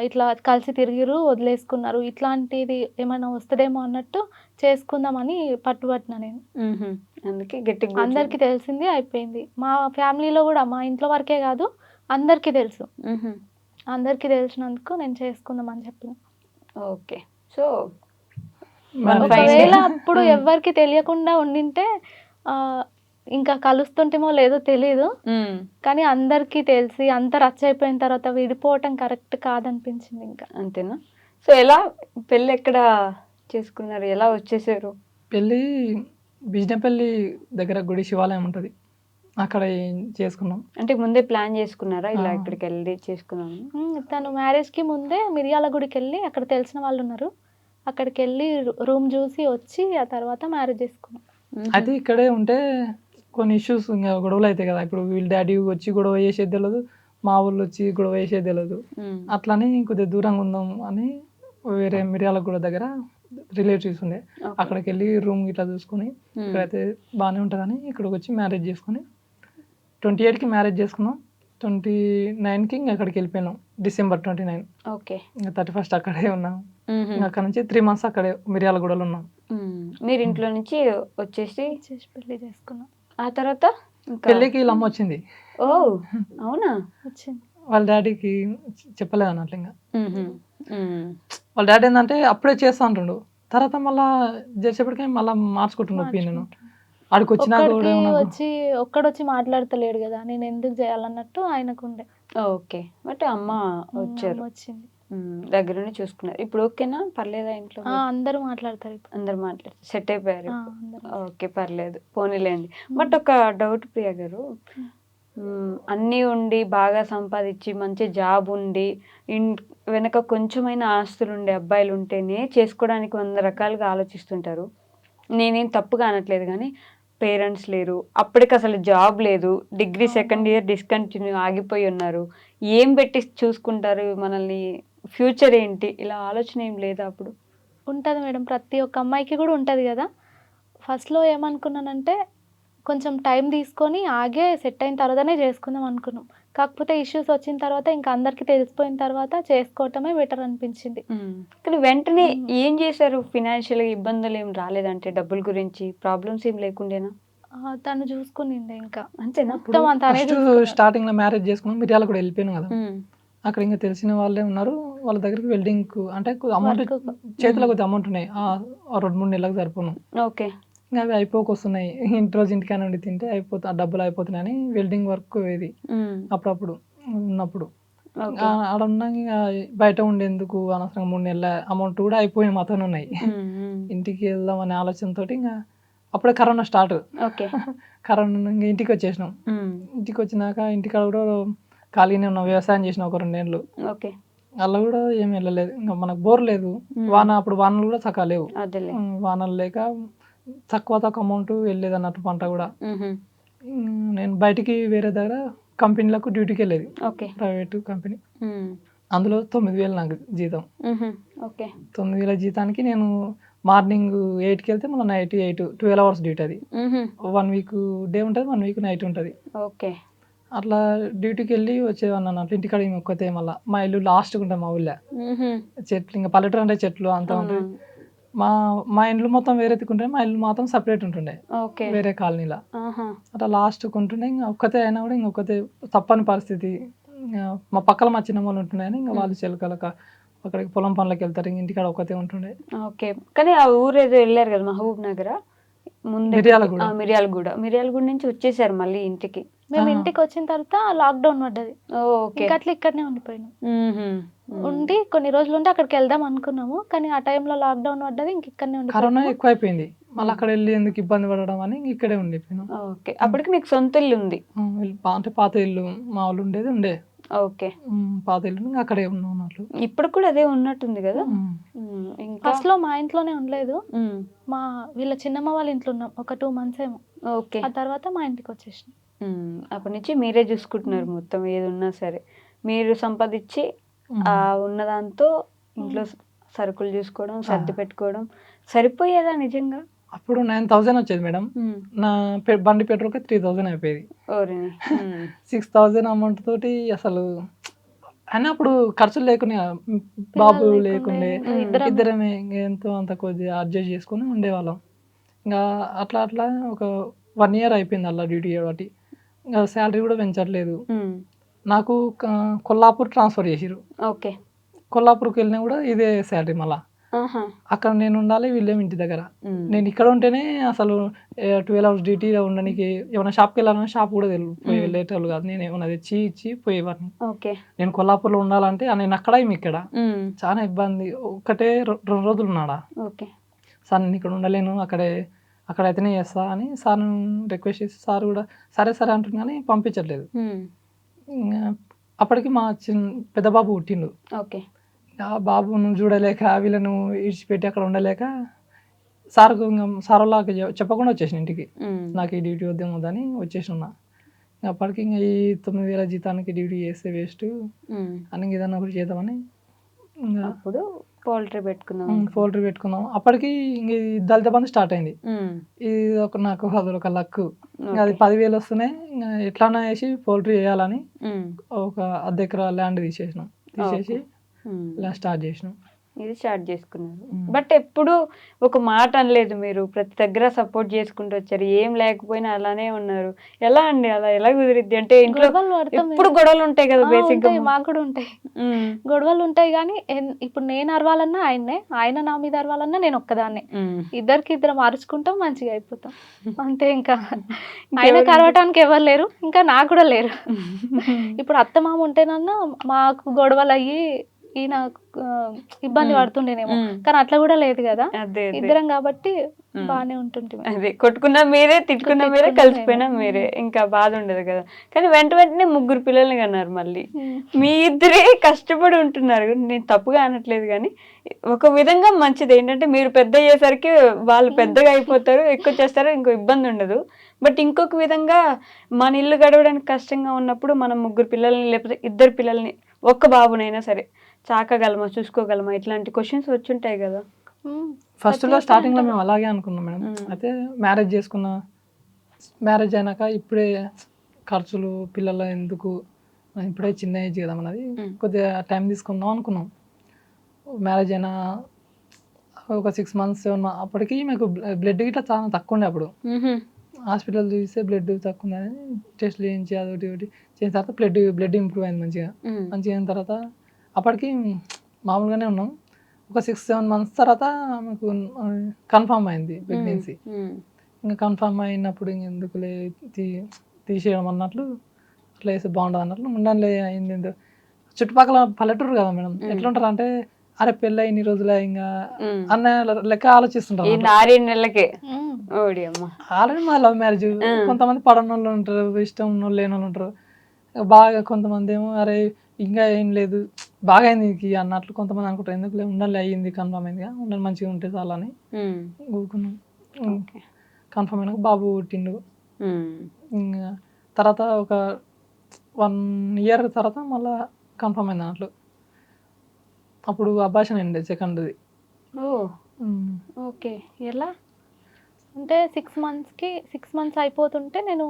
ఇట్లా కలిసి తిరిగిరు వదిలేసుకున్నారు, ఇట్లాంటిది ఏమైనా వస్తుందేమో అన్నట్టు చేసుకుందామని పట్టుబట్టిన నేను. అందుకే గట్టిగా అందరికీ తెలిసింది, అయిపోయింది. మా ఫ్యామిలీలో కూడా, మా ఇంట్లో వరకే కాదు అందరికీ తెలుసు. అందరికీ తెలిసినందుకు నేను చేసుకుందామని చెప్పిన. ఓకే. సో ఒకవేళ అప్పుడు ఎవరికి తెలియకుండా ఉండింటే ఇంకా కలుస్తుంటేమో లేదో తెలీదు, కానీ అందరికీ తెలిసి అంత రచ్చ అయిపోయిన తర్వాత విడిపోవటం కరెక్ట్ కాదనిపించింది ఇంకా. అంతేనా? సో ఎలా పెళ్ళి ఎక్కడ చేసుకున్నారు, ఎలా వచ్చేసారు? పెళ్ళి బిజినపల్లి దగ్గర గుడి శివాలయం ఉంటుంది, అక్కడ చేసుకున్నాం. అంటే ముందే ప్లాన్ చేసుకున్నారా ఇలా ఇక్కడికి వెళ్ళి చేసుకున్నాము? తను మ్యారేజ్కి ముందే మిరియాల గుడికి వెళ్ళి, అక్కడ తెలిసిన వాళ్ళు ఉన్నారు, అక్కడికి వెళ్ళి రూమ్ చూసి వచ్చి ఆ తర్వాత మ్యారేజ్ చేసుకున్నాం. అయితే ఇక్కడే ఉంటే కొన్ని ఇష్యూస్ ఇంకా గొడవలు అవుతాయి కదా. ఇప్పుడు వీళ్ళ డాడీ వచ్చి గొడవ చేసేది తెలియదు, మా ఊళ్ళు వచ్చి గొడవ చేసేది తెలియదు. అట్లని కొద్దిగా దూరంగా ఉందాం అని వేరే మిర్యాలగూడ దగ్గర రిలేటివ్స్ ఉండే, అక్కడికి వెళ్ళి రూమ్ ఇట్లా చూసుకుని ఇక్కడైతే బాగానే ఉంటుందని ఇక్కడికి వచ్చి మ్యారేజ్ చేసుకుని 28కి మ్యారేజ్ చేసుకున్నాం. 29కి ఇంకా అక్కడికి వెళ్ళిపోయినాం, December 29. ఓకే. ఇంకా 31st అక్కడే ఉన్నాం. ఇంకా అక్కడ నుంచి 3 months అక్కడే మిర్యాలగూడలో ఉన్నాం. మీరు ఇంట్లో నుంచి వచ్చేసి పెళ్లి చేసుకున్నాం. ఆ తర్వాత పెళ్ళికి వీళ్ళ అమ్మ వచ్చింది. ఓ అవునా? వచ్చింది. వాళ్ళ డాడీకి చెప్పలేదు అన్నట్లు. ఇంకా వాళ్ళ డాడీ ఏంటంటే అప్పుడే చేస్తా అంటుండు, తర్వాత మళ్ళా చేసేప్పటికే మళ్ళీ మార్చుకుంటున్నా ఒపీనియన్. ఆడికి వచ్చినా కూడా ఒక్కడొచ్చి మాట్లాడతలేడు కదా, నేను ఎందుకు చేయాలన్నట్టు ఆయనకు ఉండే. ఓకే. బట్ అమ్మ వచ్చారు, వచ్చింది, దగ్గరనే చూసుకున్నారు. ఇప్పుడు ఓకేనా, పర్లేదా ఇంట్లో? అందరూ మాట్లాడతారు, అందరు మాట్లాడతారు, సెట్ అయిపోయారు. ఓకే, పర్లేదు, పోనీలేండి. బట్ ఒక డౌట్ ప్రియా గారు, అన్నీ ఉండి బాగా సంపాదించి మంచి జాబ్ ఉండి వెనక కొంచెమైనా ఆస్తులు ఉండే అబ్బాయిలు ఉంటేనే చేసుకోవడానికి 100 రకాలుగా ఆలోచిస్తుంటారు. నేనేం తప్పుగా అనట్లేదు, కానీ పేరెంట్స్ లేరు, అప్పటికి అసలు జాబ్ లేదు, డిగ్రీ 2nd year డిస్కంటిన్యూ ఆగిపోయి ఉన్నారు, ఏం పెట్టి చూసుకుంటారు మనల్ని, ఫ్యూచర్ ఏంటి, ఇలా ఆలోచన ఏం లేదా? అప్పుడు ఉంటుంది మేడం, ప్రతి ఒక్క అమ్మాయికి కూడా ఉంటుంది కదా. ఫస్ట్లో ఏమనుకున్నానంటే కొంచెం టైం తీసుకొని ఆగే సెట్ అయిన తర్వాతనే చేసుకుందాం అనుకున్నాం. కాకపోతే ఇష్యూస్ వచ్చిన తర్వాత ఇంకా అందరికీ తెలిసిపోయిన తర్వాత చేసుకోవటమే బెటర్ అనిపించింది. కానీ వెంటనే ఏం చేశారు? ఫినాన్షియల్గా ఇబ్బందులు ఏం రాలేదంటే, డబ్బుల గురించి ప్రాబ్లమ్స్ ఏం లేకుండేనా? తను చూసుకునిండే ఇంకా. అంతేనా? స్టార్టింగ్ లో మ్యారేజ్ చేసుకున్నాం, మిర్యాల కూడా వెళ్ళిపోయాను కదా. అక్కడ ఇంకా తెలిసిన వాళ్ళే ఉన్నారు, వాళ్ళ దగ్గరికి వెల్డింగ్ అంటే అమౌంట్ చేతిలో కొద్దిగా అమౌంట్ ఉన్నాయి, 2-3 నెలలకు సరిపోను. ఓకే. ఇంకా అవి అయిపోకొస్తున్నాయి, రోజు ఇంటికైనా ఉండి తింటే అయిపోతా, డబ్బులు అయిపోతున్నాయని వెల్డింగ్ వర్క్ ఇది అప్పుడప్పుడు ఉన్నప్పుడు. ఆడ ఉన్నా ఇంకా బయట ఉండేందుకు అనవసరంగా 3 నెలల అమౌంట్ కూడా అయిపోయి మాతోనే ఉన్నాయి. ఇంటికి వెళ్దాం అనే ఆలోచనతో ఇంకా అప్పుడే కరోనా స్టార్ట్. కరోనా ఇంకా ఇంటికి వచ్చేసినాం. ఇంటికి వచ్చినాక ఇంటికాడ కూడా ఖాళీనే ఉన్నాం, వ్యవసాయం చేసినాం ఒక 2 నెలలు. అలా కూడా ఏమి వెళ్ళలేదు, ఇంకా మనకు బోర్ లేదు. అప్పుడు వానలు కూడా చక్కగా లేవు, వానలు లేక తక్కువ అమౌంట్ వెళ్ళేది అన్నట్టు పంట కూడా. నేను బయటికి వేరే దగ్గర కంపెనీలకు డ్యూటీకి వెళ్ళేది, ప్రైవేట్ కంపెనీ. అందులో 9,000 నాకు జీతం. 9,000 జీతానికి నేను మార్నింగ్ 8కి వెళ్తే మళ్ళీ నైట్ 8, 12 hours డ్యూటీ. అది 1 week డే ఉంటుంది, 1 week నైట్ ఉంటుంది. అట్లా డ్యూటీకి వెళ్ళి వచ్చేవాడిని అన్నట్లు. ఇంటికాడ ఒక్కతే, మళ్ళీ మా ఇల్లు లాస్ట్గా ఉంటుంది, మా ఊళ్ళో చెట్లు, ఇంకా పల్లెటూరు అంటే చెట్లు అంతా ఉంటుంది. మా ఇండ్లు మొత్తం వేరే తిక్కుంటే, మా ఇల్లు మాత్రం సపరేట్ ఉంటుండే వేరే కాలనీలో. అట్లా లాస్ట్ ఉంటుండే, ఇంకా ఒక్కతే అయినా కూడా ఇంకొకతే తప్పని పరిస్థితి. మా పక్కన మా చిన్న వాళ్ళు ఉంటున్నాయని ఇంకా వాళ్ళు చెలకలక అక్కడికి పొలం పనులకు వెళ్తారు, ఇంటికాడ ఒక్కతే ఉంటుండే. ఓకే. కానీ ఆ ఊరు ఏదో వెళ్ళారు కదా, మహబూబ్ నగర్ ముందు, మిర్యాలగూడ నుంచి వచ్చేసారు మళ్ళీ ఇంటికి. మేము ఇంటికి వచ్చిన తర్వాత లాక్డౌన్ పడ్డది, అట్లా ఇక్కడనే ఉండిపోయినాం. ఉండి కొన్ని రోజులు ఉండి అక్కడికి వెళ్దాం అనుకున్నాము, కానీ ఆ టైంలో లాక్డౌన్ పడ్డది, ఇంక ఇక్కడనే ఉండి. కరోనా ఎక్కువైపోయింది, మళ్ళీ అక్కడ వెళ్ళి ఎందుకు ఇబ్బంది పడడం అని ఇక్కడే ఉండిపోయినాం. ఓకే. అప్పటికి మీకు సొంత ఇల్లు ఉంది? అంటే పాత ఇల్లు మా వాళ్ళు ఉండేది ఉండే. ఓకే. పాత ఇల్లు అక్కడే ఉన్నాం. ఇప్పుడు కూడా అదే ఉన్నట్టుంది కదా. ఫస్ట్ లో మా ఇంట్లోనే ఉండలేదు, మా వీళ్ళ చిన్నమ్మ వాళ్ళ ఇంట్లో ఉన్నాం ఒక 2 months ఏమో. ఓకే. ఆ తర్వాత మా ఇంటికి వచ్చేసినాం. అప్పటి నుంచి మీరే చూసుకుంటున్నారు మొత్తం, ఏది ఉన్నా సరే మీరు సంపాదించి ఆ ఉన్నదాంతో ఇంట్లో సరుకులు చూసుకోవడం, సర్ది పెట్టుకోవడం సరిపోయేదా నిజంగా? అప్పుడు 9,000 వచ్చేది మేడం. నా బండి పెట్రోల్కి 3,000 అయిపోయేది. ఓరిని. 6,000 అమౌంట్ తోటి అసలు అయినా అప్పుడు ఖర్చులు లేకునే, బాబు లేకుండే, ఇద్దరమే ఎంతో అంత కొద్దిగా అడ్జస్ట్ చేసుకుని ఉండేవాళ్ళం. ఇంకా అట్లా అట్లా ఒక 1 year అయిపోయింది అలా డ్యూటీ చేయబట్టి. ఇంకా శాలరీ కూడా పెంచట్లేదు. నాకు కొల్లాపూర్ ట్రాన్స్ఫర్ చేసిరు. ఓకే. కొల్లాపూర్కి వెళ్ళినా కూడా ఇదే శాలరీ మళ్ళా. అక్కడ నేను ఉండాలి, వీళ్ళేమి ఇంటి దగ్గర. నేను ఇక్కడ ఉంటేనే అసలు 12 hours డ్యూటీలో ఉండడానికి ఏమైనా షాప్కి వెళ్ళాలన్నా షాప్ కూడా వెళ్ళేటోళ్ళు కాదు. నేను ఏమైనా తెచ్చి ఇచ్చి పోయేవాడిని. నేను కొల్లాపూర్లో ఉండాలంటే నేను అక్కడ ఈమె ఇక్కడ, చాలా ఇబ్బంది. ఒకటే 2 రోజులు ఉన్నాడా. సార్ నేను ఇక్కడ ఉండలేను, అక్కడైతేనే చేస్తా అని సార్ రిక్వెస్ట్ చేసి సార్ కూడా సరే సరే అంటుంది కానీ పంపించట్లేదు. అప్పటికి మా పెద్ద బాబు పుట్టిండు. ఆ బాబును చూడలేక వీళ్ళను ఇడిచిపెట్టి అక్కడ ఉండలేక సార్ వాళ్ళకి చెప్పకుండా వచ్చేసిన ఇంటికి. నాకు ఈ డ్యూటీ వద్దని వచ్చేసిన్నా. అప్పటికి ఇంకా ఈ 9,000 జీతానికి డ్యూటీ చేస్తే వేస్ట్ అని ఏదన్నా ఒకటి చేద్దామని అప్పుడు పౌల్ట్రీ పెట్టుకున్నాం. అప్పటికి ఇంక దళిత బంధు స్టార్ట్ అయింది. ఇది నాకు అదొక లక్. అది 10,000 వస్తున్నాయి. ఇంకా ఎట్లన్నా వేసి పౌల్ట్రీ చేయాలని ఒక 1/2 ఎకరా ల్యాండ్ తీసేసి ఇలా స్టార్ట్ చేసినాం. ఇది స్టార్ట్ చేసుకున్నారు. బట్ ఎప్పుడు ఒక మాట అనలేదు మీరు, ప్రతి దగ్గర సపోర్ట్ చేసుకుంటూ వచ్చారు, ఏం లేకపోయినా అలానే ఉన్నారు. ఎలా అండి, అలా ఎలా కుదిరిద్ది? అంటే ఇంట్లో ఎప్పుడు గొడవలు ఉంటాయి కదా బేసిక్ గా. మాకు కూడా ఉంటాయి గొడవలు ఉంటాయి, కానీ ఇప్పుడు నేను అరవాలన్నా ఆయన్నే, ఆయన నా మీద అరవాలన్నా నేను ఒక్కదాన్నే. ఇద్దరు మార్చుకుంటాం, మంచిగా అయిపోతాం అంతే. ఇంకా ఆయన కరవటానికి ఎవరు లేరు, ఇంకా నాకు కూడా లేరు. ఇప్పుడు అత్తమామ ఉంటేనన్నా మాకు గొడవలు అయ్యి ఈయన ఇబ్బంది పడుతుండేనేమో, కానీ అట్లా కూడా లేదు కదా. ఇద్దరం కాబట్టి బాగానే ఉంటుంటే, అదే కొట్టుకున్నా మీరే, తిట్టుకున్నా మీరే, కలిసిపోయినా మీరే, ఇంకా బాధ ఉండదు కదా. కానీ వెంటనే 3 పిల్లల్ని కన్నారు. మళ్ళీ మీ ఇద్దరే కష్టపడి ఉంటున్నారు. నేను తప్పుగా అనట్లేదు, కానీ ఒక విధంగా మంచిది ఏంటంటే మీరు పెద్ద అయ్యేసరికి వాళ్ళు పెద్దగా అయిపోతారు, ఎక్కువ చేస్తారు, ఇంకో ఇబ్బంది ఉండదు. బట్ ఇంకొక విధంగా మన ఇల్లు గడవడానికి కష్టంగా ఉన్నప్పుడు మనం 3 పిల్లల్ని లేకపోతే 2 పిల్లల్ని, ఒక్క బాబునైనా సరే చాకగలమా, చూసుకోగలమా, ఇట్లాంటి క్వశ్చన్స్ వచ్చుంటాయి కదా. ఫస్ట్ లో స్టార్టింగ్ లో మేము అలాగే అనుకున్నాం మేడం. అయితే మ్యారేజ్ అయినాక ఇప్పుడే ఖర్చులు పిల్లల ఎందుకు, ఇప్పుడే చిన్న ఏజ్ కదా మనది, కొద్దిగా టైం తీసుకుందాం అనుకున్నాం. మ్యారేజ్ అయినా ఒక 6 months 7 months అప్పటికి మీకు బ్లడ్ ఇట్లా చాలా తక్కువ ఉండే. అప్పుడు హాస్పిటల్ చూస్తే బ్లడ్ తక్కువ ఉందని టెస్ట్లు చేయించి అదొకటి ఒకటి చేసిన తర్వాత బ్లడ్ ఇంప్రూవ్ అయింది మంచిగా అయిన తర్వాత అప్పటికి మామూలుగానే ఉన్నాం. ఒక 6-7 months తర్వాత మాకు కన్ఫర్మ్ అయింది ప్రెగ్నెన్సీ. ఇంకా కన్ఫర్మ్ అయినప్పుడు ఇంకెందుకులే తీసేయడం అన్నట్లు, అట్లా వేస్తే బాగుంటుంది అన్నట్లు ఉండాలి అయింది. చుట్టుపక్కల పల్లెటూరు కదా మేడం, ఎట్లుంటారు అంటే అరే పెళ్ళి ఇన్ని రోజులే ఇంకా అన్న లెక్క ఆలోచిస్తుంటారు. 6 నెలలకే ఆల్రెడీ మా లవ్ మ్యారేజ్. కొంతమంది పడని వాళ్ళు ఉంటారు, ఇష్టం ఉన్న వాళ్ళు లేని వాళ్ళు ఉంటారు. బాగా కొంతమంది ఏమో అరే ఇంకా ఏం లేదు బాగా అయింది అన్నట్లు కొంతమంది అనుకుంటారు. ఎందుకు ఉండాలి అయ్యింది, కన్ఫర్మ్ అయింది, ఉండాలి మంచిగా ఉంటే చాలా అని ఊరుకున్నాం. కన్ఫర్మ్ అయినాక బాబు పుట్టిండు. ఇంకా తర్వాత ఒక 1 year తర్వాత మళ్ళీ కన్ఫర్మ్ అయింది అన్నట్లు. అప్పుడు అబార్షన్ అయింది సెకండ్ది. ఓకే. ఎలా అంటే 6 months అయిపోతుంటే నేను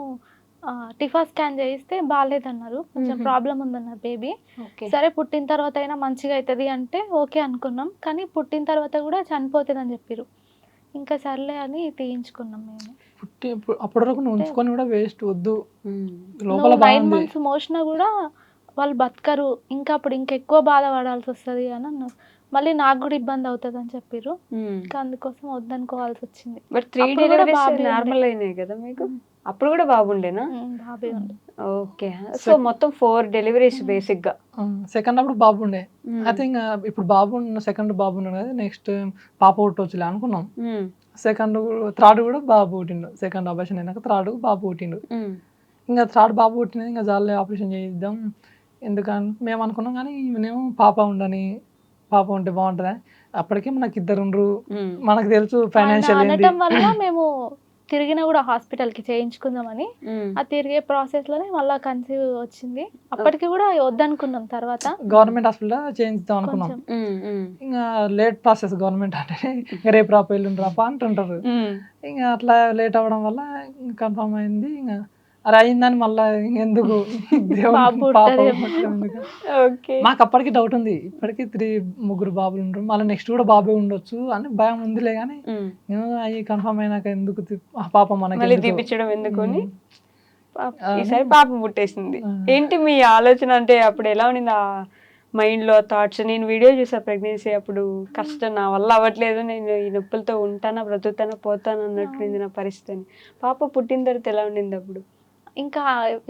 టిఫా స్కాన్ చేయిస్తే బాగాలేదన్నారు, కొంచెం ప్రాబ్లం ఉందన్నారు బేబీ. సరే పుట్టిన తర్వాత అయినా మంచిగా అవుతుంది అంటే ఓకే అనుకున్నాం, కానీ పుట్టిన తర్వాత కూడా చనిపోతుంది అని చెప్పారు. ఇంకా సర్లే అని తీయించుకున్నాం మేము. అప్పటి వరకు ఉంచుకొని కూడా వేస్ట్, వద్దు. 9 months మోసినా కూడా వాళ్ళు బతకరు, ఇంకా అప్పుడు ఇంకెక్కువ బాధపడాల్సి వస్తుంది అని అన్నారు. మళ్ళీ నాకు కూడా ఇబ్బంది అవుతుంది అని చెప్పారు, ఇంకా అందుకోసం వద్దనుకోవాల్సి వచ్చింది. బట్ 3 డెలివరీస్ నార్మల్ అయినాయి కదా మీకు? అప్పుడు కూడా బాబుండేనా? బాబే ఉండే. ఓకే. సో మొత్తం 4 డెలివరీస్ బేసిక్ గా. సెకండ్ అప్పుడు బాబుండే. అయితే ఇంకా ఇప్పుడు సెకండ్ బాబు ఉన్నాడు కదా, నెక్స్ట్ పాప పుట్టొచ్చులే అనుకున్నాం. థర్డ్ కూడా బాబు పుట్టిండు. సెకండ్ ఆపరేషన్ అయినాక థర్డ్ బాబు పుట్టిండు. ఇంకా థర్డ్ బాబు పుట్టినది ఇంకా జాలే ఆపరేషన్ చేయిద్దాం ఎందుకని మేము అనుకున్నాం. కానీ ఈమెనేమో పాప ఉంటే బాగుంటుందా. అప్పటికే మనకి 2 ఉండరు, మనకు తెలుసు ఫైనాన్షియల్ అనటం వల్ల మేము తిరిగినా కూడా హాస్పిటల్కి చేయించుకుందామని ఆ తిరిగే ప్రాసెస్లోనే మళ్ళీ కన్సీవ్ వచ్చింది. అప్పటికి కూడా వద్దనుకున్నాం. తర్వాత గవర్నమెంట్ హాస్పిటల్ చేయించుదాం అనుకున్నాం. ఇంకా లేట్ ప్రాసెస్ గవర్నమెంట్ అంటే ఇంకా రేపు రాపా ఎల్లుండి రాపా అంటుంటారు. ఇంకా అట్లా లేట్ అవ్వడం వల్ల కన్ఫర్మ్ అయింది. ఇంకా అరే అయిందని మళ్ళీ ఎందుకు బాబు మాకు అప్పటికి డౌట్ ఉంది. ఇప్పటికి 3 బాబులు ఉంటారు, మళ్ళీ నెక్స్ట్ కూడా బాబే ఉండొచ్చు అని భయం ఉందిలే. కానీ అవి కన్ఫర్మ్ అయినాక ఎందుకు పాప మనకి తీపించడం ఎందుకని ఈసారి పాప పుట్టేసింది. ఏంటి మీ ఆలోచన? అంటే అప్పుడు ఎలా ఉండింది ఆ మైండ్ లో థాట్స్? నేను వీడియో చూసా ప్రెగ్నెన్సీ అప్పుడు, కష్టం, నా వల్ల అవ్వట్లేదు, నేను ఈ నొప్పులతో ఉంటానా బ్రతుకుతానా పోతాను అన్నట్టు నా పరిస్థితి. పాప పుట్టిన తర్వాత ఎలా ఉండింది అప్పుడు? ఇంకా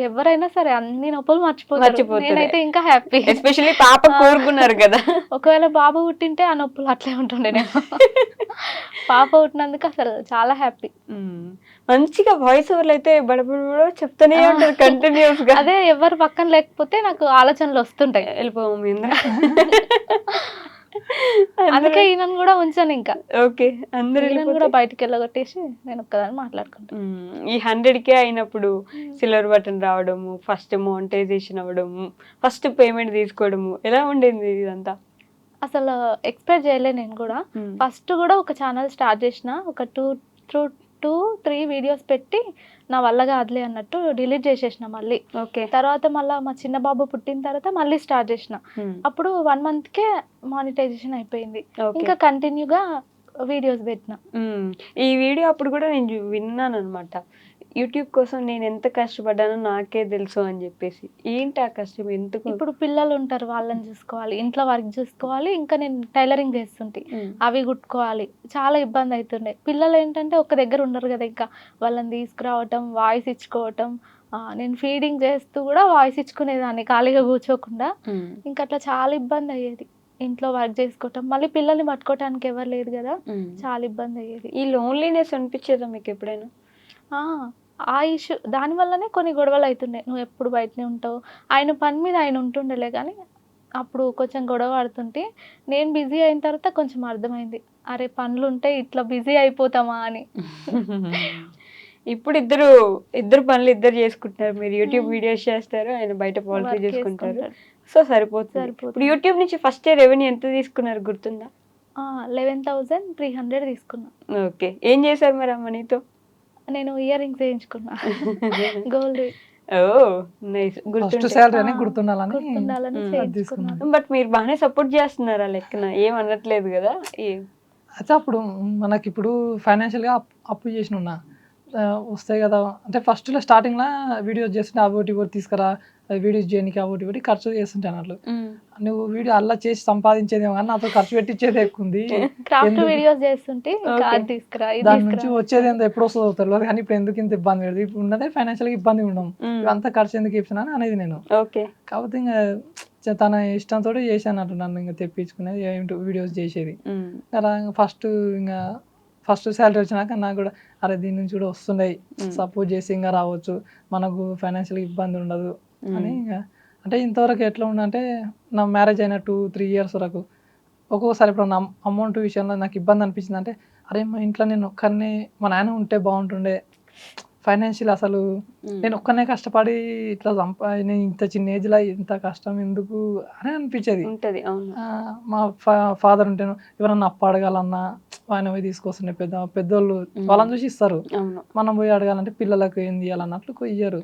ఎవరైనా సరే అన్ని నొప్పులు మర్చిపోతారు. నేనైతే ఇంకా హ్యాపీ. ఎస్పెషల్లీ పాప కోరుకున్నారు కదా. ఒకవేళ బాబు పుట్టింటే ఆ నొప్పులు అట్లే ఉంటుండే. పాప పుట్టినందుకు అసలు చాలా హ్యాపీ. మంచిగా వాయిస్ ఓవర్లు అయితే బడబడ చెప్తానే ఉంటారు కంటిన్యూస్ గా. అదే ఎవరు పక్కన లేకపోతే నాకు ఆలోచనలు వస్తుంటాయి. వెళ్ళిపోము అందుకే ఈయనను కూడా ఉంచాను. ఇంకా ఓకే, అందరూ కూడా బయటకు వెళ్ళగొట్టేసి నేను ఒక్కదాన్ని మాట్లాడుకుంటాను. ఈ 100K అయినప్పుడు సిల్వర్ బటన్ రావడము, ఫస్ట్ మోనిటైజేషన్ అవ్వడము, ఫస్ట్ పేమెంట్ తీసుకోవడము, ఎలా ఉండేది ఇదంతా? అసలు ఎక్స్పెక్ట్ చేయలే నేను కూడా. ఫస్ట్ కూడా ఒక ఛానల్ స్టార్ట్ చేసిన, ఒక 2-3 వీడియోస్ పెట్టి నా వల్ల కాదులే అన్నట్టు డిలీట్ చేసేసిన. మళ్ళీ తర్వాత మళ్ళీ మా చిన్న బాబు పుట్టిన తర్వాత మళ్ళీ స్టార్ట్ చేసిన. అప్పుడు 1 monthకే మానిటైజేషన్ అయిపోయింది. ఇంకా కంటిన్యూగా వీడియోస్ పెట్టిన. ఈ వీడియో అప్పుడు కూడా నేను విన్నాను అనమాట. యూట్యూబ్ కోసం నేను ఎంత కష్టపడ్డానో నాకే తెలుసు అని చెప్పేసి. ఏంటి ఆ కష్టం? ఎందుకు? ఇప్పుడు పిల్లలు ఉంటారు, వాళ్ళని చూసుకోవాలి, ఇంట్లో వర్క్ చూసుకోవాలి, ఇంకా నేను టైలరింగ్ చేస్తుంటే అవి కుట్టుకోవాలి, చాలా ఇబ్బంది అవుతుండే. పిల్లలు ఏంటంటే ఒక దగ్గర ఉండరు కదా, ఇంకా వాళ్ళని తీసుకురావటం, వాయిస్ ఇచ్చుకోవటం. నేను ఫీడింగ్ చేస్తూ కూడా వాయిస్ ఇచ్చుకునేదాన్ని ఖాళీగా కూర్చోకుండా. ఇంకా అట్లా చాలా ఇబ్బంది అయ్యేది. ఇంట్లో వర్క్ చేసుకోవటం, మళ్ళీ పిల్లల్ని పట్టుకోవటానికి ఎవరు లేదు కదా, చాలా ఇబ్బంది అయ్యేది. ఈ లోన్లీనెస్ అనిపించేదా మీకు ఎప్పుడైనా? ఆ ఇష్యూ దానివల్లనే కొన్ని గొడవలు అవుతున్నాయి. నువ్వు ఎప్పుడు బయటనే ఉంటావు, ఆయన పని మీద ఆయన ఉంటుండలే. కానీ అప్పుడు కొంచెం గొడవ ఆడుతుంటే నేను బిజీ అయిన తర్వాత కొంచెం అర్థమైంది, అరే పనులు ఉంటే ఇట్లా బిజీ అయిపోతామా అని. ఇప్పుడు ఇద్దరు పనులు ఇద్దరు చేసుకుంటున్నారు. మీరు యూట్యూబ్ వీడియోస్ చేస్తారు, ఆయన బయట పౌల్ట్రీ చేసుకుంటారు. సో సరిపోతుంది. ఇప్పుడు యూట్యూబ్ నుంచి ఫస్ట్ రెవెన్యూ ఎంత తీసుకున్నారు గుర్తుందా? 11,300 తీసుకున్నా. ఓకే, ఏం చేశారు మరి ఆ మనీతో? నేను ఇయర్ రింగ్స్ చేయించుకున్నా, గోల్డ్. బట్ మీరు బాగానే సపోర్ట్ చేస్తున్నారు ఆ లెక్కన, ఏం అనట్లేదు కదా? అయితే అప్పుడు మనకి ఇప్పుడు ఫైనాన్షియల్ గా అప్పు చేసిన ఉన్నా వస్తాయి కదా. అంటే ఫస్ట్ లో స్టార్టింగ్ లో వీడియోస్ చేస్తుంటే అవి తీసుకురా, వీడియోస్ చేయడానికి అవి ఖర్చు చేస్తుంటాను. అట్లు నువ్వు వీడియో అలా చేసి సంపాదించేదేమో కానీ నాతో ఖర్చు పెట్టించేది ఎక్కువ ఉంది. దాని నుంచి వచ్చేది ఎంత ఎప్పుడు వస్తుందో తెలియదు. కానీ ఇప్పుడు ఎందుకు ఇంత ఇబ్బంది పెడదు, ఇప్పుడు ఉన్నదే ఫైనాన్షియల్ గా ఇబ్బంది ఉండడం, అంతా ఖర్చు ఎందుకు ఇస్తున్నాను అనేది నేను. కాకపోతే ఇంకా తన ఇష్టంతో చేశాను అట్లా, నన్ను ఇంకా తెప్పించుకునేది వీడియోస్ చేసేది. ఫస్ట్ శాలరీ వచ్చినాక నాకు కూడా అరే దీని నుంచి కూడా వస్తున్నాయి, సపోర్ట్ చేసి ఇంకా రావచ్చు, మనకు ఫైనాన్షియల్ ఇబ్బంది ఉండదు అని. ఇంకా అంటే ఇంతవరకు ఎట్లా ఉండంటే నా మ్యారేజ్ అయిన 2-3 years వరకు ఒక్కొక్కసారి ఇప్పుడు నా అమౌంట్ విషయంలో నాకు ఇబ్బంది అనిపించింది. అంటే అరే మా ఇంట్లో నేను ఒక్కరిని, మా నాయన ఉంటే బాగుంటుండే, ఫైనాన్షియల్ అసలు నేను ఒక్కనే కష్టపడి ఇట్లా నేను ఇంత చిన్న ఏజ్లో ఇంత కష్టం ఎందుకు అని అనిపించేది. మా ఫాదర్ ఉంటేను ఎవరన్నా అప్పు అడగాలన్నా ఆయన పోయి తీసుకొస్తుండే, పెద్దోళ్ళు వాళ్ళని చూసి ఇస్తారు, మనం పోయి అడగాలంటే పిల్లలకు ఏం చేయాలన్నట్లు ఇయ్యరు.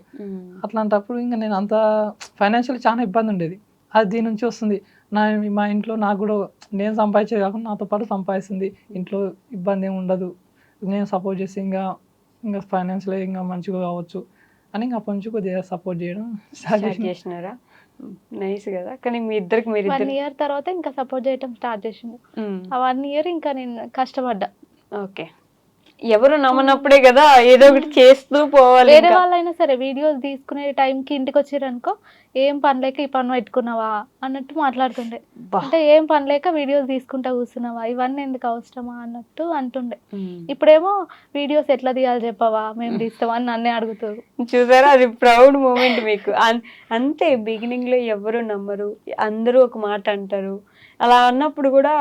అట్లాంటప్పుడు ఇంకా నేను అంత ఫైనాన్షియల్ చాలా ఇబ్బంది ఉండేది. అది దీని నుంచి వస్తుంది. మా ఇంట్లో నాకు కూడా నేను సంపాదించేది కాకుండా నాతో పాటు సంపాదిస్తుంది, ఇంట్లో ఇబ్బంది ఏమి ఉండదు, నేను సపోర్ట్ చేసి ఇంకా ఫైనాన్షియల్ ఇంకా మంచిగా కావచ్చు అని ఇంకా అప్పటి నుంచి కొద్దిగా సపోర్ట్ చేయడం స్టార్ట్ చేసినారా? నైస్ కదా. కానీ మీ ఇద్దరికి 1 year తర్వాత ఇంకా సపోర్ట్ చేయడం స్టార్ట్ చేసిండు. ఆ 1 year ఇంకా నేను కష్టపడ్డా. ఓకే, ఎవరు నమ్మనప్పుడే కదా ఏదో ఒకటి చేస్తూ పోవాలి. వేరే వాళ్ళైనా సరే వీడియోస్ తీసుకునే టైంకి ఇంటికి వచ్చారనుకో, ఏం పని లేక ఈ పని పెట్టుకున్నావా అన్నట్టు మాట్లాడుతుండే. అంటే ఏం పని లేక వీడియోస్ తీసుకుంటా కూర్చున్నావా, ఇవన్నీ ఎందుకు అవసరమా అన్నట్టు అంటుండే. ఇప్పుడేమో వీడియోస్ ఎట్లా తీయాలి చెప్పవా, మేము తీస్తామని నన్నే అడుగుతారు. చూసారా, అది ప్రౌడ్ మూమెంట్ మీకు. అంతే, బిగినింగ్ లో ఎవరు నమ్మరు, అందరూ ఒక మాట అంటారు. అలా అన్నప్పుడు కూడా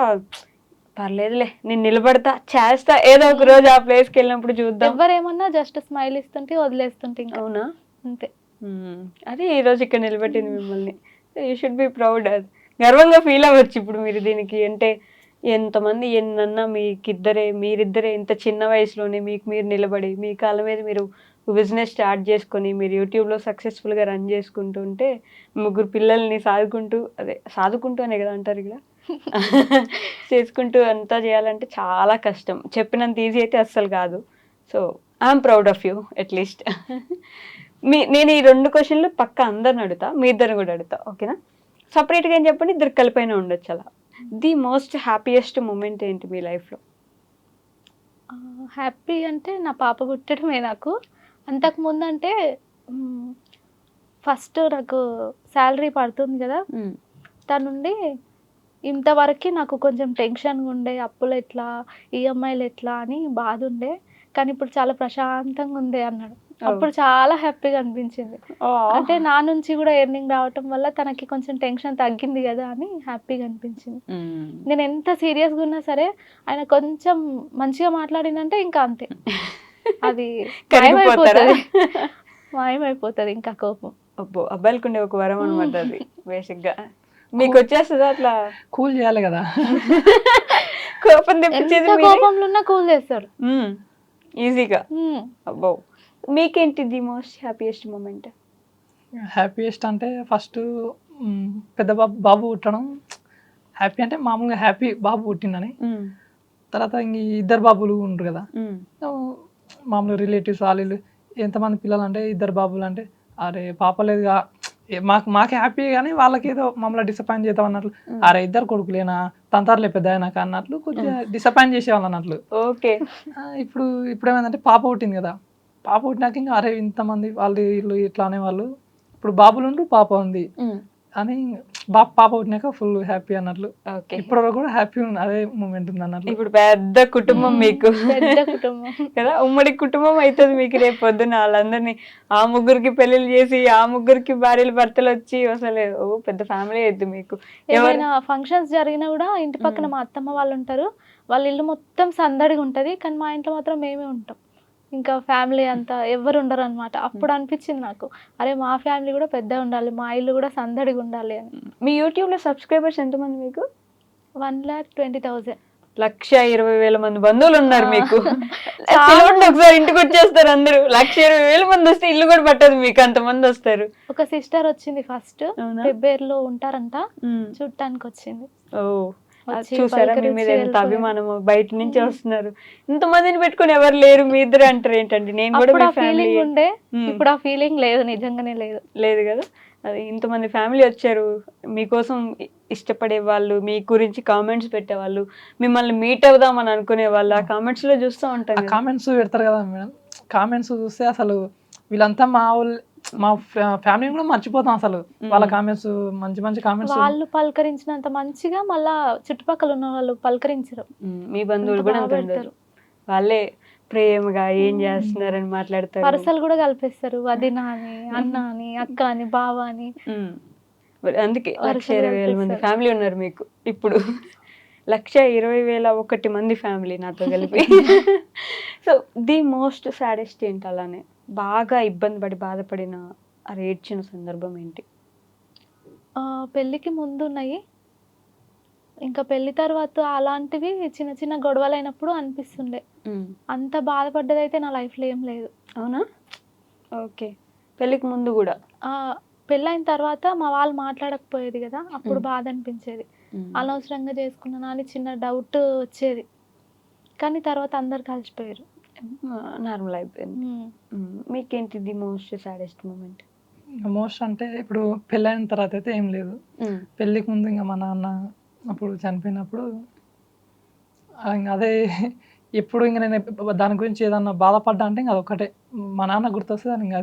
పర్లేదులే, నేను నిలబడతా, చేస్తా, ఏదో ఒక రోజు ఆ ప్లేస్కి వెళ్ళినప్పుడు చూద్దాం. ఎవరేమన్నా జస్ట్ స్మైల్ ఇస్తుంటే వదిలేస్తుంటే ఇంకా అవునా? అంతే. అదే ఈ రోజు ఇక్కడ నిలబెట్టింది మిమ్మల్ని. You should be proud. అది గర్వంగా ఫీల్ అవ్వచ్చు ఇప్పుడు మీరు దీనికి. అంటే ఎంతమంది ఎన్నన్నా మీరిద్దరే ఇంత చిన్న వయసులోనే మీకు మీరు నిలబడి మీ కాళ్ళ మీద మీరు బిజినెస్ స్టార్ట్ చేసుకొని మీరు యూట్యూబ్లో సక్సెస్ఫుల్గా రన్ చేసుకుంటూ ఉంటే, ముగ్గురు పిల్లల్ని సాదుకుంటూ అనే కదా అంటారు ఇక్కడ, చేసుకుంటూ అంతా చేయాలంటే చాలా కష్టం. చెప్పినంత ఈజీ అయితే అస్సలు కాదు. So I'm proud of you at least. నేను ఈ 2 క్వశ్చన్లు పక్క అందరిని అడుగుతా, మీ ఇద్దరిని కూడా అడుగుతా, ఓకేనా? సపరేట్గా ఏం చెప్పండి, ఇద్దరు కలిపైన ఉండొచ్చు అలా. ది మోస్ట్ హ్యాపీయెస్ట్ మూమెంట్ ఏంటి మీ లైఫ్లో? హ్యాపీ అంటే నా పాప పుట్టడమే నాకు. అంతకుముందు అంటే ఫస్ట్ నాకు శాలరీ పడుతుంది కదా, తనుండి ఇంతవరకు నాకు కొంచెం టెన్షన్గా ఉండే, అప్పులు ఎట్లా, ఈఎంఐలు ఎట్లా అని బాధ ఉండే. కానీ ఇప్పుడు చాలా ప్రశాంతంగా ఉంది అన్నాడు. అప్పుడు చాలా హ్యాపీగా అనిపించింది. అంటే నా నుంచి కూడా ఎర్నింగ్ రావటం వల్ల తనకి కొంచెం టెన్షన్ తగ్గింది కదా అని హ్యాపీగా అనిపించింది. నేను ఎంత సీరియస్గా ఉన్నా సరే ఆయన కొంచెం మంచిగా మాట్లాడినంటే ఇంకా అంతే, అది మాయమైపోతుంది ఇంకా కోపం. అబ్బో, అబ్బాయిలకు ఉండే ఒక వరం అనమాట అది బేసిక్గా. మీకు వచ్చేస్తుందా అట్లా? కూల్ చేయాలి కదా. కోపం తెప్పించేది కోపంలో ఉన్నా కూల్ చేస్తాడు ఈజీగా. అబ్బో, మీకేంటి the most happiest moment? Happiest అంటే ఫస్ట్ పెద్ద బాబు పుట్టడం హ్యాపీ. అంటే మామూలుగా హ్యాపీ బాబు పుట్టిందని. తర్వాత ఇంక 2 బాబులు ఉండరు కదా, మామూలు రిలేటివ్స్ వాళ్ళు ఎంతమంది పిల్లలు అంటే 2 బాబులు అంటే అరే పాప లేదుగా, మాకు హ్యాపీ కానీ వాళ్ళకి ఏదో మమ్మల్ని డిసప్పాయింట్ చేద్దాం అన్నట్లు. అరే 2 కొడుకులేనా, తంతారులే పెద్ద అయినాక అన్నట్లు కొంచెం డిసప్పాయింట్ చేసేవాళ్ళు అన్నట్లు. ఓకే. ఇప్పుడు ఏమైందంటే పాప పుట్టింది కదా, పాప పుట్టినాక ఇంకా అరే ఇంతమంది వాళ్ళు వీళ్ళు ఇట్లా అనేవాళ్ళు. ఇప్పుడు బాబులు పాప ఉంది అని పాప పుట్టినాక ఫుల్ హ్యాపీ అన్నట్లు. ఇప్పటి వరకు కూడా హ్యాపీ ఉంది, అదే మూమెంట్ ఉంది అన్నట్లు. ఇప్పుడు పెద్ద కుటుంబం మీకు, పెద్ద కుటుంబం కదా, ఉమ్మడి కుటుంబం అవుతుంది మీకు రేపు పొద్దున. వాళ్ళందరినీ ఆ ముగ్గురికి పెళ్లిళ్ళు చేసి ఆ ముగ్గురికి భార్యలు భర్తలు వచ్చి అసలు పెద్ద ఫ్యామిలీ అవుతుంది మీకు. ఏమైనా ఫంక్షన్స్ జరిగినా కూడా ఇంటి పక్కన మా అత్తమ్మ వాళ్ళు ఉంటారు, వాళ్ళ ఇల్లు మొత్తం సందడిగా ఉంటది, కానీ మా ఇంట్లో మాత్రం మేమే ఉంటాం, ఇంకా ఫ్యామిలీ అంతా ఎవరు ఉండరు అనమాట. అప్పుడు అనిపించింది నాకు, అరే మా ఫ్యామిలీ కూడా పెద్ద ఉండాలి, మా ఇల్లు కూడా సందడిగా ఉండాలి అని. మీ యూట్యూబ్లో సబ్స్క్రైబర్స్ ఎంతమంది మీకు? 1,20,000. 1,20,000 మంది బంధువులు ఉన్నారు మీకు. ఒకసారి ఇంటికి వచ్చేస్తారు అందరూ. 1,20,000 మంది వస్తే ఇల్లు కూడా పట్టదు మీకు, అంతమంది వస్తారు. ఒక సిస్టర్ వచ్చింది ఫస్ట్, ఫిబ్రవరిలో ఉంటారంట, చూడటానికి వచ్చింది. చూసారా మీ మీద ఎంత అభిమానము, బయట నుంచి వస్తున్నారు. ఇంతమందిని పెట్టుకుని ఎవరు లేరు, మీ ఇద్దరు అంటారు ఏంటండి? నేను కూడా మీ ఫ్యామిలీ ఉండే, ఇప్పుడు ఆ ఫీలింగ్ లేదు, నిజంగానే లేదు కదా. అది ఇంతమంది ఫ్యామిలీ వచ్చారు మీకోసం, ఇష్టపడే వాళ్ళు, మీ గురించి కామెంట్స్ పెట్టేవాళ్ళు, మిమ్మల్ని మీట్ అవుదామని అనుకునే వాళ్ళు, ఆ కామెంట్స్ లో చూస్తూ ఉంటారు. కామెంట్స్ పెడతారు కదా మేడం, కామెంట్స్ చూస్తే అసలు వీళ్ళంతా మా ఫ్యామిలీ కూడా మర్చిపోతాం అసలు. వాళ్ళ కామెంట్స్ మంచి మంచి కామెంట్స్, వాళ్ళు పలకరించినంత మంచిగా మళ్ళా చుట్టుపక్కల ఉన్న వాళ్ళు పలకరించరు. మీ బంధువులు కూడా పెడతారు, వాళ్ళే ప్రేమగా ఏం చేస్తున్నారని మాట్లాడతారు, పరసలు కూడా కలిపేస్తారు, వదిన అని, అన్న అని, అక్క అని, బావ అని. అందుకే 1,20,000 మంది ఫ్యామిలీ ఉన్నారు మీకు ఇప్పుడు. 1,20,001 మంది ఫ్యామిలీ నాతో కలిపి. సో ది మోస్ట్ సాడెస్ట్ ఏంటి, అలానే బాగా ఇబ్బంది పడి బాధపడిన ఏడ్చిన సందర్భం ఏంటి? పెళ్ళికి ముందు ఉన్నాయి, ఇంకా పెళ్లి తర్వాత అలాంటివి చిన్న చిన్న గొడవలు అయినప్పుడు అనిపిస్తుండే. అంత బాధపడ్డది అయితే నా లైఫ్లో ఏం లేదు. అవునా? ఓకే. పెళ్ళికి ముందు కూడా? పెళ్ళైన తర్వాత మా వాళ్ళు మాట్లాడకపోయేది కదా, అప్పుడు బాధ అనిపించేది, అనవసరంగా చేసుకున్నాను అని చిన్న డౌట్ వచ్చేది. కానీ తర్వాత అందరు కలిసిపోయారు, నార్మల్ అయిపోయింది. మీకేంటి the most saddest moment? Most అంటే ఇప్పుడు పెళ్ళైన తర్వాత అయితే ఏం లేదు, పెళ్ళికి ముందు ఇంకా మా నాన్న అప్పుడు చనిపోయినప్పుడు ఇంకా అదే ఎప్పుడు ఇంకా నేను దాని గురించి ఏదన్నా బాధపడ్డా అంటే ఇంకా అదొకటే, మా నాన్న గుర్తొస్తుంది అని. ఇంకా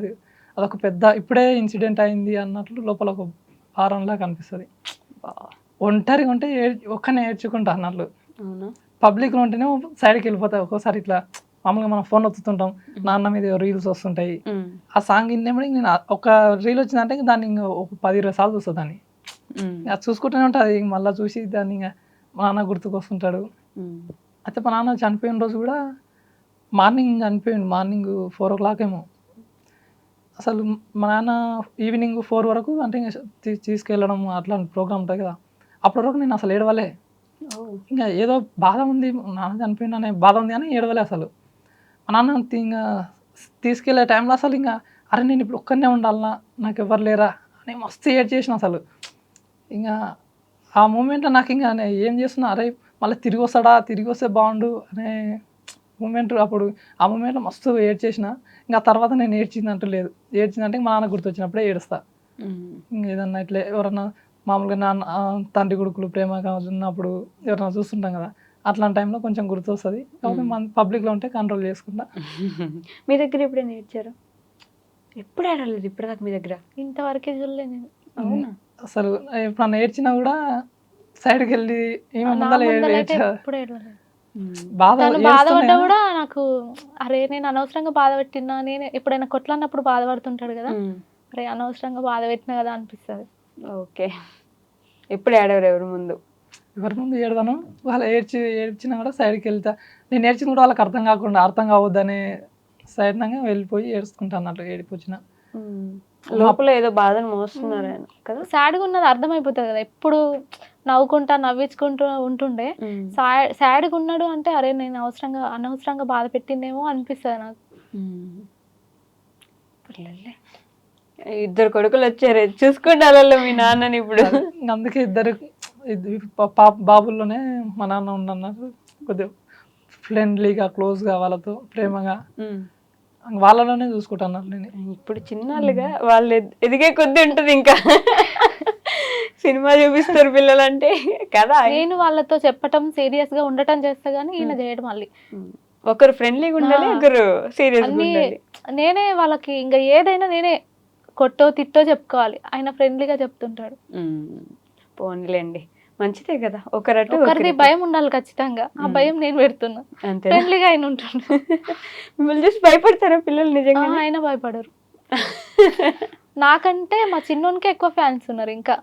అదొక పెద్ద ఇప్పుడే ఇన్సిడెంట్ అయింది అన్నట్లు లోపల ఒక భారంలా కనిపిస్తుంది. ఒంటరిగా ఉంటే ఒక్కనే ఏడ్చుకుంటా అన్నట్లు, పబ్లిక్లో ఉంటేనే సైడ్కి వెళ్ళిపోతాయి. ఒక్కోసారి ఇట్లా మామూలుగా మనం ఫోన్ వస్తుంటాం, నాన్న మీద రీల్స్ వస్తుంటాయి, ఆ సాంగ్ విన్నప్పుడు నేను ఒక రీల్ వచ్చిందంటే దాన్ని ఇంకా ఒక 10-20 సార్లు చూస్తా దాన్ని, అది చూసుకుంటూనే ఉంటుంది. మళ్ళీ చూసి దాన్ని ఇంకా మా నాన్న గుర్తుకొస్తుంటాడు. అయితే మా నాన్న చనిపోయిన రోజు కూడా మార్నింగ్ చనిపోయిండు. మార్నింగ్ 4 o'clock ఏమో. అసలు మా నాన్న ఈవినింగ్ 4 వరకు అంటే ఇంక తీసుకెళ్ళడం అట్లాంటి ప్రోగ్రామ్ ఉంటుంది కదా, అప్పటి వరకు నేను అసలు ఏడవలే. ఇంకా ఏదో బాధ ఉంది, నాన్న చనిపోయిండు అనే బాధ ఉంది కానీ ఏడవలే అసలు. మా నాన్న ఇంకా తీసుకెళ్లే టైంలో అసలు ఇంకా అరే నేను ఇప్పుడు ఒక్కనే ఉండాలనా, నాకు ఎవరు లేరా అని మస్తు ఏడ్ చేసిన అసలు. ఇంకా ఆ మూమెంట్లో నాకు ఇంకా ఏం చేస్తున్నా, అరే మళ్ళీ తిరిగి వస్తే బాగుండు అనే మూమెంట్. అప్పుడు ఆ మూమెంట్లో మస్తు ఏడ్ చేసిన. ఇంకా తర్వాత నేను ఏడ్చిందంటూ లేదు. ఏడ్చిందంటే మా నాన్న గుర్తొచ్చినప్పుడే ఏడుస్తా. ఇంకా ఏదన్నా ఇట్లా ఎవరన్నా మామూలుగా నాన్న తండ్రి కొడుకులు ప్రేమగా ఉన్నప్పుడు ఎవరైనా చూస్తుంటాం కదా, అట్లాంటి టైంలో కొంచెం గుర్తొస్తుంది. కాబట్టి మన పబ్లిక్లో ఉంటే కంట్రోల్ చేసుకుంటా. మీ దగ్గర ఎప్పుడైనా ఏడ్చారు? ఎప్పుడు ఏడలేదు ఇప్పటిదాకా మీ దగ్గర? ఇంతవరకే చూడలే నేను. అవునా? అసలు ఎప్పుడన్నా ఏడ్చినా కూడా సైడ్కి వెళ్ళి నా ముందలైతే ఏడ్చా. ఎప్పుడు ఏడవలేదు. బాధ తను ఏడుస్తూనే బాధపడ్డా కూడా నాకు అరే నేను అనవసరంగా బాధ పెట్టినా, నేను ఎప్పుడైనా కొట్లాడినప్పుడు బాధపడుతుంటాడు కదా, అరే అనవసరంగా బాధ పెట్టినా కదా అనిపిస్తుంది. ఓకే. ఎప్పుడు ఏడవరు ఎవరి ముందు? ఎవరి ముందు ఏడవను. వాళ్ళు ఏడ్చినా కూడా సైడ్కి వెళ్తా. నేను ఏడ్చిన కూడా వాళ్ళకి అర్థం కావద్దని సైడ్నంగా వెళ్ళిపోయి ఏడుచుకుంటా అన్నట్లు ఏడిపోచిన. లోపల ఏదో బాధను మోస్తున్నారు ఆయన కదా. సాడ్గా ఉన్నది అర్థమైపోతుంది కదా, ఎప్పుడు నవ్వుకుంటా నవ్వించుకుంటూ ఉంటుండే సాడ్గా ఉన్నాడు అంటే అరే నేను అనవసరంగా బాధ పెట్టిందేమో అనిపిస్తుంది నాకు. ఇద్దరు కొడుకులు వచ్చారు, చూసుకుంటారు మీ నాన్నని ఇప్పుడు. అందుకే ఇద్దరు బాబుల్లోనే మా నాన్న ఉండన్నారు. కొద్దిగా ఫ్రెండ్లీగా క్లోజ్గా వాళ్ళతో ప్రేమగా వాళ్ళలోనే చూసుకుంటాను నేను. ఇప్పుడు చిన్నాళ్ళుగా వాళ్ళు ఎదిగే కొద్ది ఉంటుంది ఇంకా. సినిమా చూపిస్తారు పిల్లలంటే కదా. నేను వాళ్ళతో చెప్పటం సీరియస్ గా ఉండటం చేస్తా గానీ ఈయన చేయడం మళ్ళీ ఒకరు ఫ్రెండ్లీగా ఉండాలి, ఒకరు సీరియస్ ఉండాలి. నేనే వాళ్ళకి ఇంకా ఏదైనా నేనే కొట్టో తిట్టో చెప్పుకోవాలి, ఆయన ఫ్రెండ్లీగా చెప్తుంటాడు. పోనీలేండి, మంచిదే కదా. ఒకరిది భయం ఉండాలి ఖచ్చితంగా, ఆ భయం నేను పెడుతున్నా. ఫ్రెండ్లీగా ఆయన ఉంటుండు. మిమ్మల్ని చూసి భయపడతారా పిల్లలు? నిజంగా ఆయన భయపడరు. నాకంటే మా చిన్నోనికే ఎక్కువ ఫ్యాన్స్ ఉన్నారు ఇంకా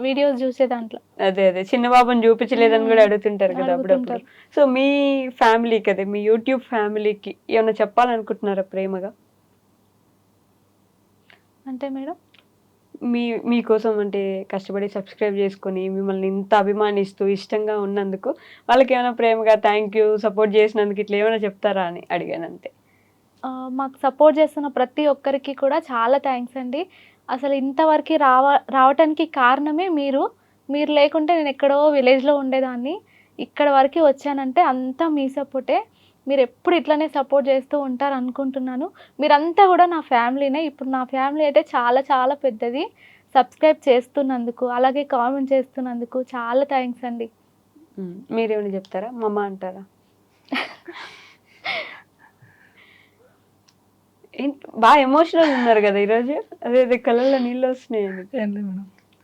వీడియోస్ చూసే దాంట్లో. అదే చిన్న బాబుని చూపించలేదని కూడా అడుగుతుంటారు కదా అప్పుడప్పుడు. సో మీ ఫ్యామిలీ కదా, మీ యూట్యూబ్ ఫ్యామిలీకి ఏమైనా చెప్పాలనుకుంటున్నారా ప్రేమగా? అంటే మేడం మీకోసం అంటే కష్టపడి సబ్స్క్రైబ్ చేసుకొని మిమ్మల్ని ఇంత అభిమానిస్తూ ఇష్టంగా ఉన్నందుకు వాళ్ళకి ఏమైనా ప్రేమగా థ్యాంక్ యూ, సపోర్ట్ చేసినందుకు ఇట్లా ఏమైనా చెప్తారా అని అడిగాను అంతే. మాకు సపోర్ట్ చేస్తున్న ప్రతి ఒక్కరికి కూడా చాలా థ్యాంక్స్ అండి. అసలు ఇంతవరకు రావటానికి కారణమే మీరు లేకుంటే నేను ఎక్కడో విలేజ్లో ఉండేదాన్ని. ఇక్కడ వరకు వచ్చానంటే అంతా మీ సపోర్టే. మీరు ఎప్పుడు ఇట్లనే సపోర్ట్ చేస్తూ ఉంటారు అనుకుంటున్నాను. మీరంతా కూడా నా ఫ్యామిలీనే. ఇప్పుడు నా ఫ్యామిలీ అయితే చాలా చాలా పెద్దది. సబ్స్క్రైబ్ చేస్తున్నందుకు, అలాగే కామెంట్ చేస్తున్నందుకు చాలా థ్యాంక్స్ అండి. మీరేమైనా చెప్తారా? మమ్మ అంటారా? బాగా ఎమోషనల్ ఉన్నారు కదా ఈరోజు. అదే కళ్ళల్లో నీళ్ళు వస్తున్నాయి.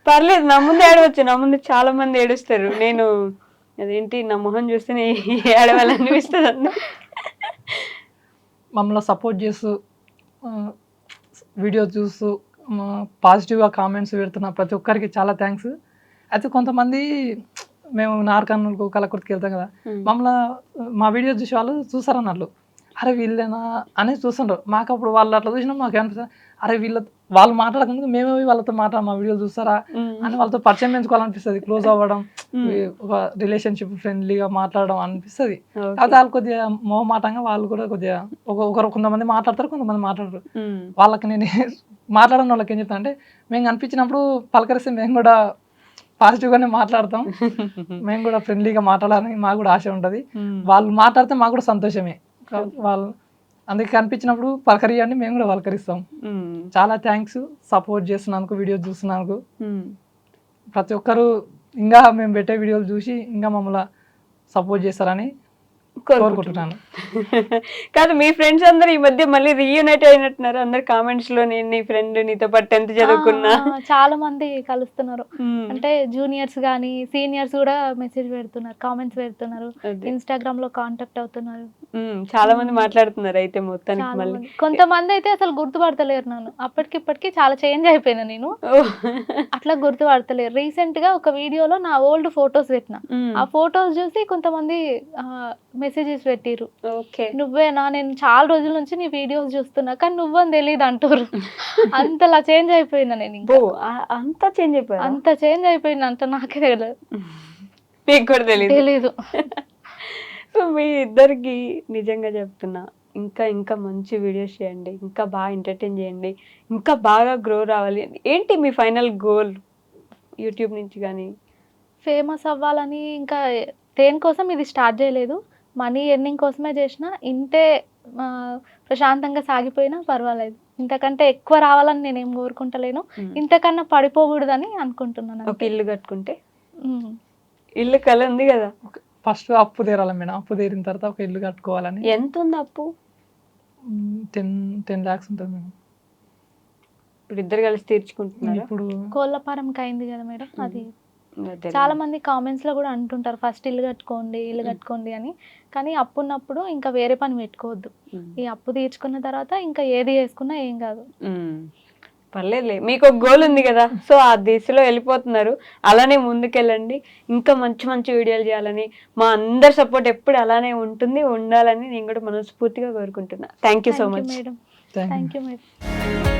పర్లేదు, నా ముందు ఏడవచ్చు. నా ముందు చాలా మంది ఏడుస్తారు. నేను అదేంటి నా మొహం చూస్తేనే ఏడవాలనిపిస్తుంది. అన్న మమ్మల్ని సపోర్ట్ చేస్తూ వీడియో చూస్తూ పాజిటివ్గా కామెంట్స్ పెడుతున్న ప్రతి ఒక్కరికి చాలా థ్యాంక్స్. అయితే కొంతమంది మేము నార్కన్నులకు కలకుర్తికి వెళ్తాం కదా, మమ్మల్ని మా వీడియో చూసి వాళ్ళు చూసారన్నట్లు, అరే వీళ్ళేనా అనేది చూస్తుంటారు. మాకు అప్పుడు వాళ్ళు అట్లా చూసినా మాకు అనిపిస్తుంది, అరే వాళ్ళు మాట్లాడకుండా మేమే వాళ్ళతో మా వీడియోలు చూస్తారా అని వాళ్ళతో పరిచయం పెంచుకోవాలనిపిస్తుంది. క్లోజ్ అవ్వడం, ఒక రిలేషన్షిప్ ఫ్రెండ్లీగా మాట్లాడడం అనిపిస్తుంది. కాకపోతే వాళ్ళు కొద్దిగా మొహమాటంగా వాళ్ళు కూడా కొద్దిగా కొంతమంది మాట్లాడతారు, కొంతమంది మాట్లాడరు. వాళ్ళకి నేను మాట్లాడని వాళ్ళకి ఏం చెప్తాను అంటే, మేము కనిపించినప్పుడు పలకరిస్తే మేము కూడా పాజిటివ్గానే మాట్లాడతాం, మేము కూడా ఫ్రెండ్లీగా మాట్లాడాలని మాకు కూడా ఆశ ఉంటుంది. వాళ్ళు మాట్లాడితే మాకు కూడా సంతోషమే. వాళ్ళు అందుకే కనిపించినప్పుడు పలకరియండి, మేము కూడా పలకరిస్తాం. చాలా థ్యాంక్స్ సపోర్ట్ చేస్తున్నందుకు, వీడియో చూస్తున్నందుకు. ప్రతి ఒక్కరు ఇంకా మేము పెట్టే వీడియోలు చూసి ఇంకా మమ్మల్ని సపోర్ట్ చేస్తారని కోరుకుంటున్నాను. కాదు, మీ ఫ్రెండ్స్ అందరు ఈ మధ్య మళ్ళీ రీయూనైట్ అయినట్టున్నారు. అందరు కామెంట్స్ లో నేను నీ ఫ్రెండ్, నీతో పాటు 10th చదువుకున్నా. చాలా మంది కలుస్తున్నారు. మ్మ్. అంటే జూనియర్స్ గానీ సీనియర్స్ కూడా మెసేజ్ పెడుతున్నారు, కామెంట్స్ పెడుతున్నారు, అదే. ఇన్స్టాగ్రామ్ లో కాంటాక్ట్ అవుతున్నారు. చాలా మంది మాట్లాడుతున్నారు అయితే మొత్తానికి చాలా మళ్ళీ. మంది. కొంతమంది అయితే అసలు గుర్తుపడతలేరు నన్ను. అప్పటికిప్పటికి చాలా చేంజ్ అయిపోయినా నేను. ఓ. అట్లా గుర్తుపడతలేరు. రీసెంట్ గా ఒక వీడియోలో నా ఓల్డ్ ఫొటోస్ పెట్టిన. ఆ ఫొటోస్ చూసి కొంతమంది మెసేజెస్ పెట్టిరు, ఓకే. నువ్వేనా, నేను చాలా రోజుల నుంచి నీ వీడియోస్ చూస్తున్నా కానీ నువ్వని తెలియదు అంటారు. అంతలా చేంజ్ అయిపోయినా నేను. ఇంకా అంతా చేంజ్ అయిపోయా. అంత చేంజ్ అయిపోయినా అంత నాకే తెలియదు. మీకు కూడా తెలియదు. తెలీదు. సో మీ ఇద్దరికి నిజంగా చెప్తున్నా, ఇంకా ఇంకా మంచి వీడియోస్ చేయండి, ఇంకా బాగా ఎంటర్టైన్ చేయండి, ఇంకా బాగా గ్రో రావాలి. ఏంటి మీ ఫైనల్ గోల్ యూట్యూబ్ నుంచి కానీ? ఫేమస్ అవ్వాలని ఇంకా దేనికోసం ఇది స్టార్ట్ చేయలేదు. మనీ ఎర్నింగ్ కోసమే చేసిన. ఇంతే ప్రశాంతంగా సాగిపోయినా పర్వాలేదు. ఇంతకంటే ఎక్కువ రావాలని నేనేం కోరుకుంటలేను. ఇంతకన్నా పడిపోకూడదని అనుకుంటున్నాను. ఒక ఇల్లు కట్టుకుంటే, ఉమ్. ఇల్లు కల ఉంది కదా, ఫస్ట్ అప్పు తీరాలి మేడం. అప్పు తీరిన తర్వాత ఒక ఇల్లు కట్టుకోవాలని. ఎంత ఉంది అప్పు? 10 lakhs ఉంటుంది మేడం. ఇప్పుడు ఇద్దరు కలిసి తీర్చుకుంటున్నారు. ఇప్పుడు కోళ్ళపారంకి అయింది కదా మేడం. అది చాలా మంది కామెంట్స్ లో కూడా అంటుంటారు ఫస్ట్ ఇల్లు కట్టుకోండి, ఇల్లు కట్టుకోండి అని. కానీ అప్పు ఉన్నప్పుడు ఇంకా వేరే పని పెట్టుకోవద్దు. ఈ అప్పు తీర్చుకున్న తర్వాత ఇంకా ఏది చేసుకున్నా ఏం కాదు. పర్లేదులే, మీకు ఒక గోల్ ఉంది కదా, సో ఆ దిశలో వెళ్ళిపోతున్నారు. అలానే ముందుకెళ్ళండి. ఇంకా మంచి మంచి వీడియోలు చేయాలని, మా అందరి సపోర్ట్ ఎప్పుడు అలానే ఉండాలని నేను కూడా మనస్ఫూర్తిగా కోరుకుంటున్నా. Thank you so much madam. Thank you. Thank you madam.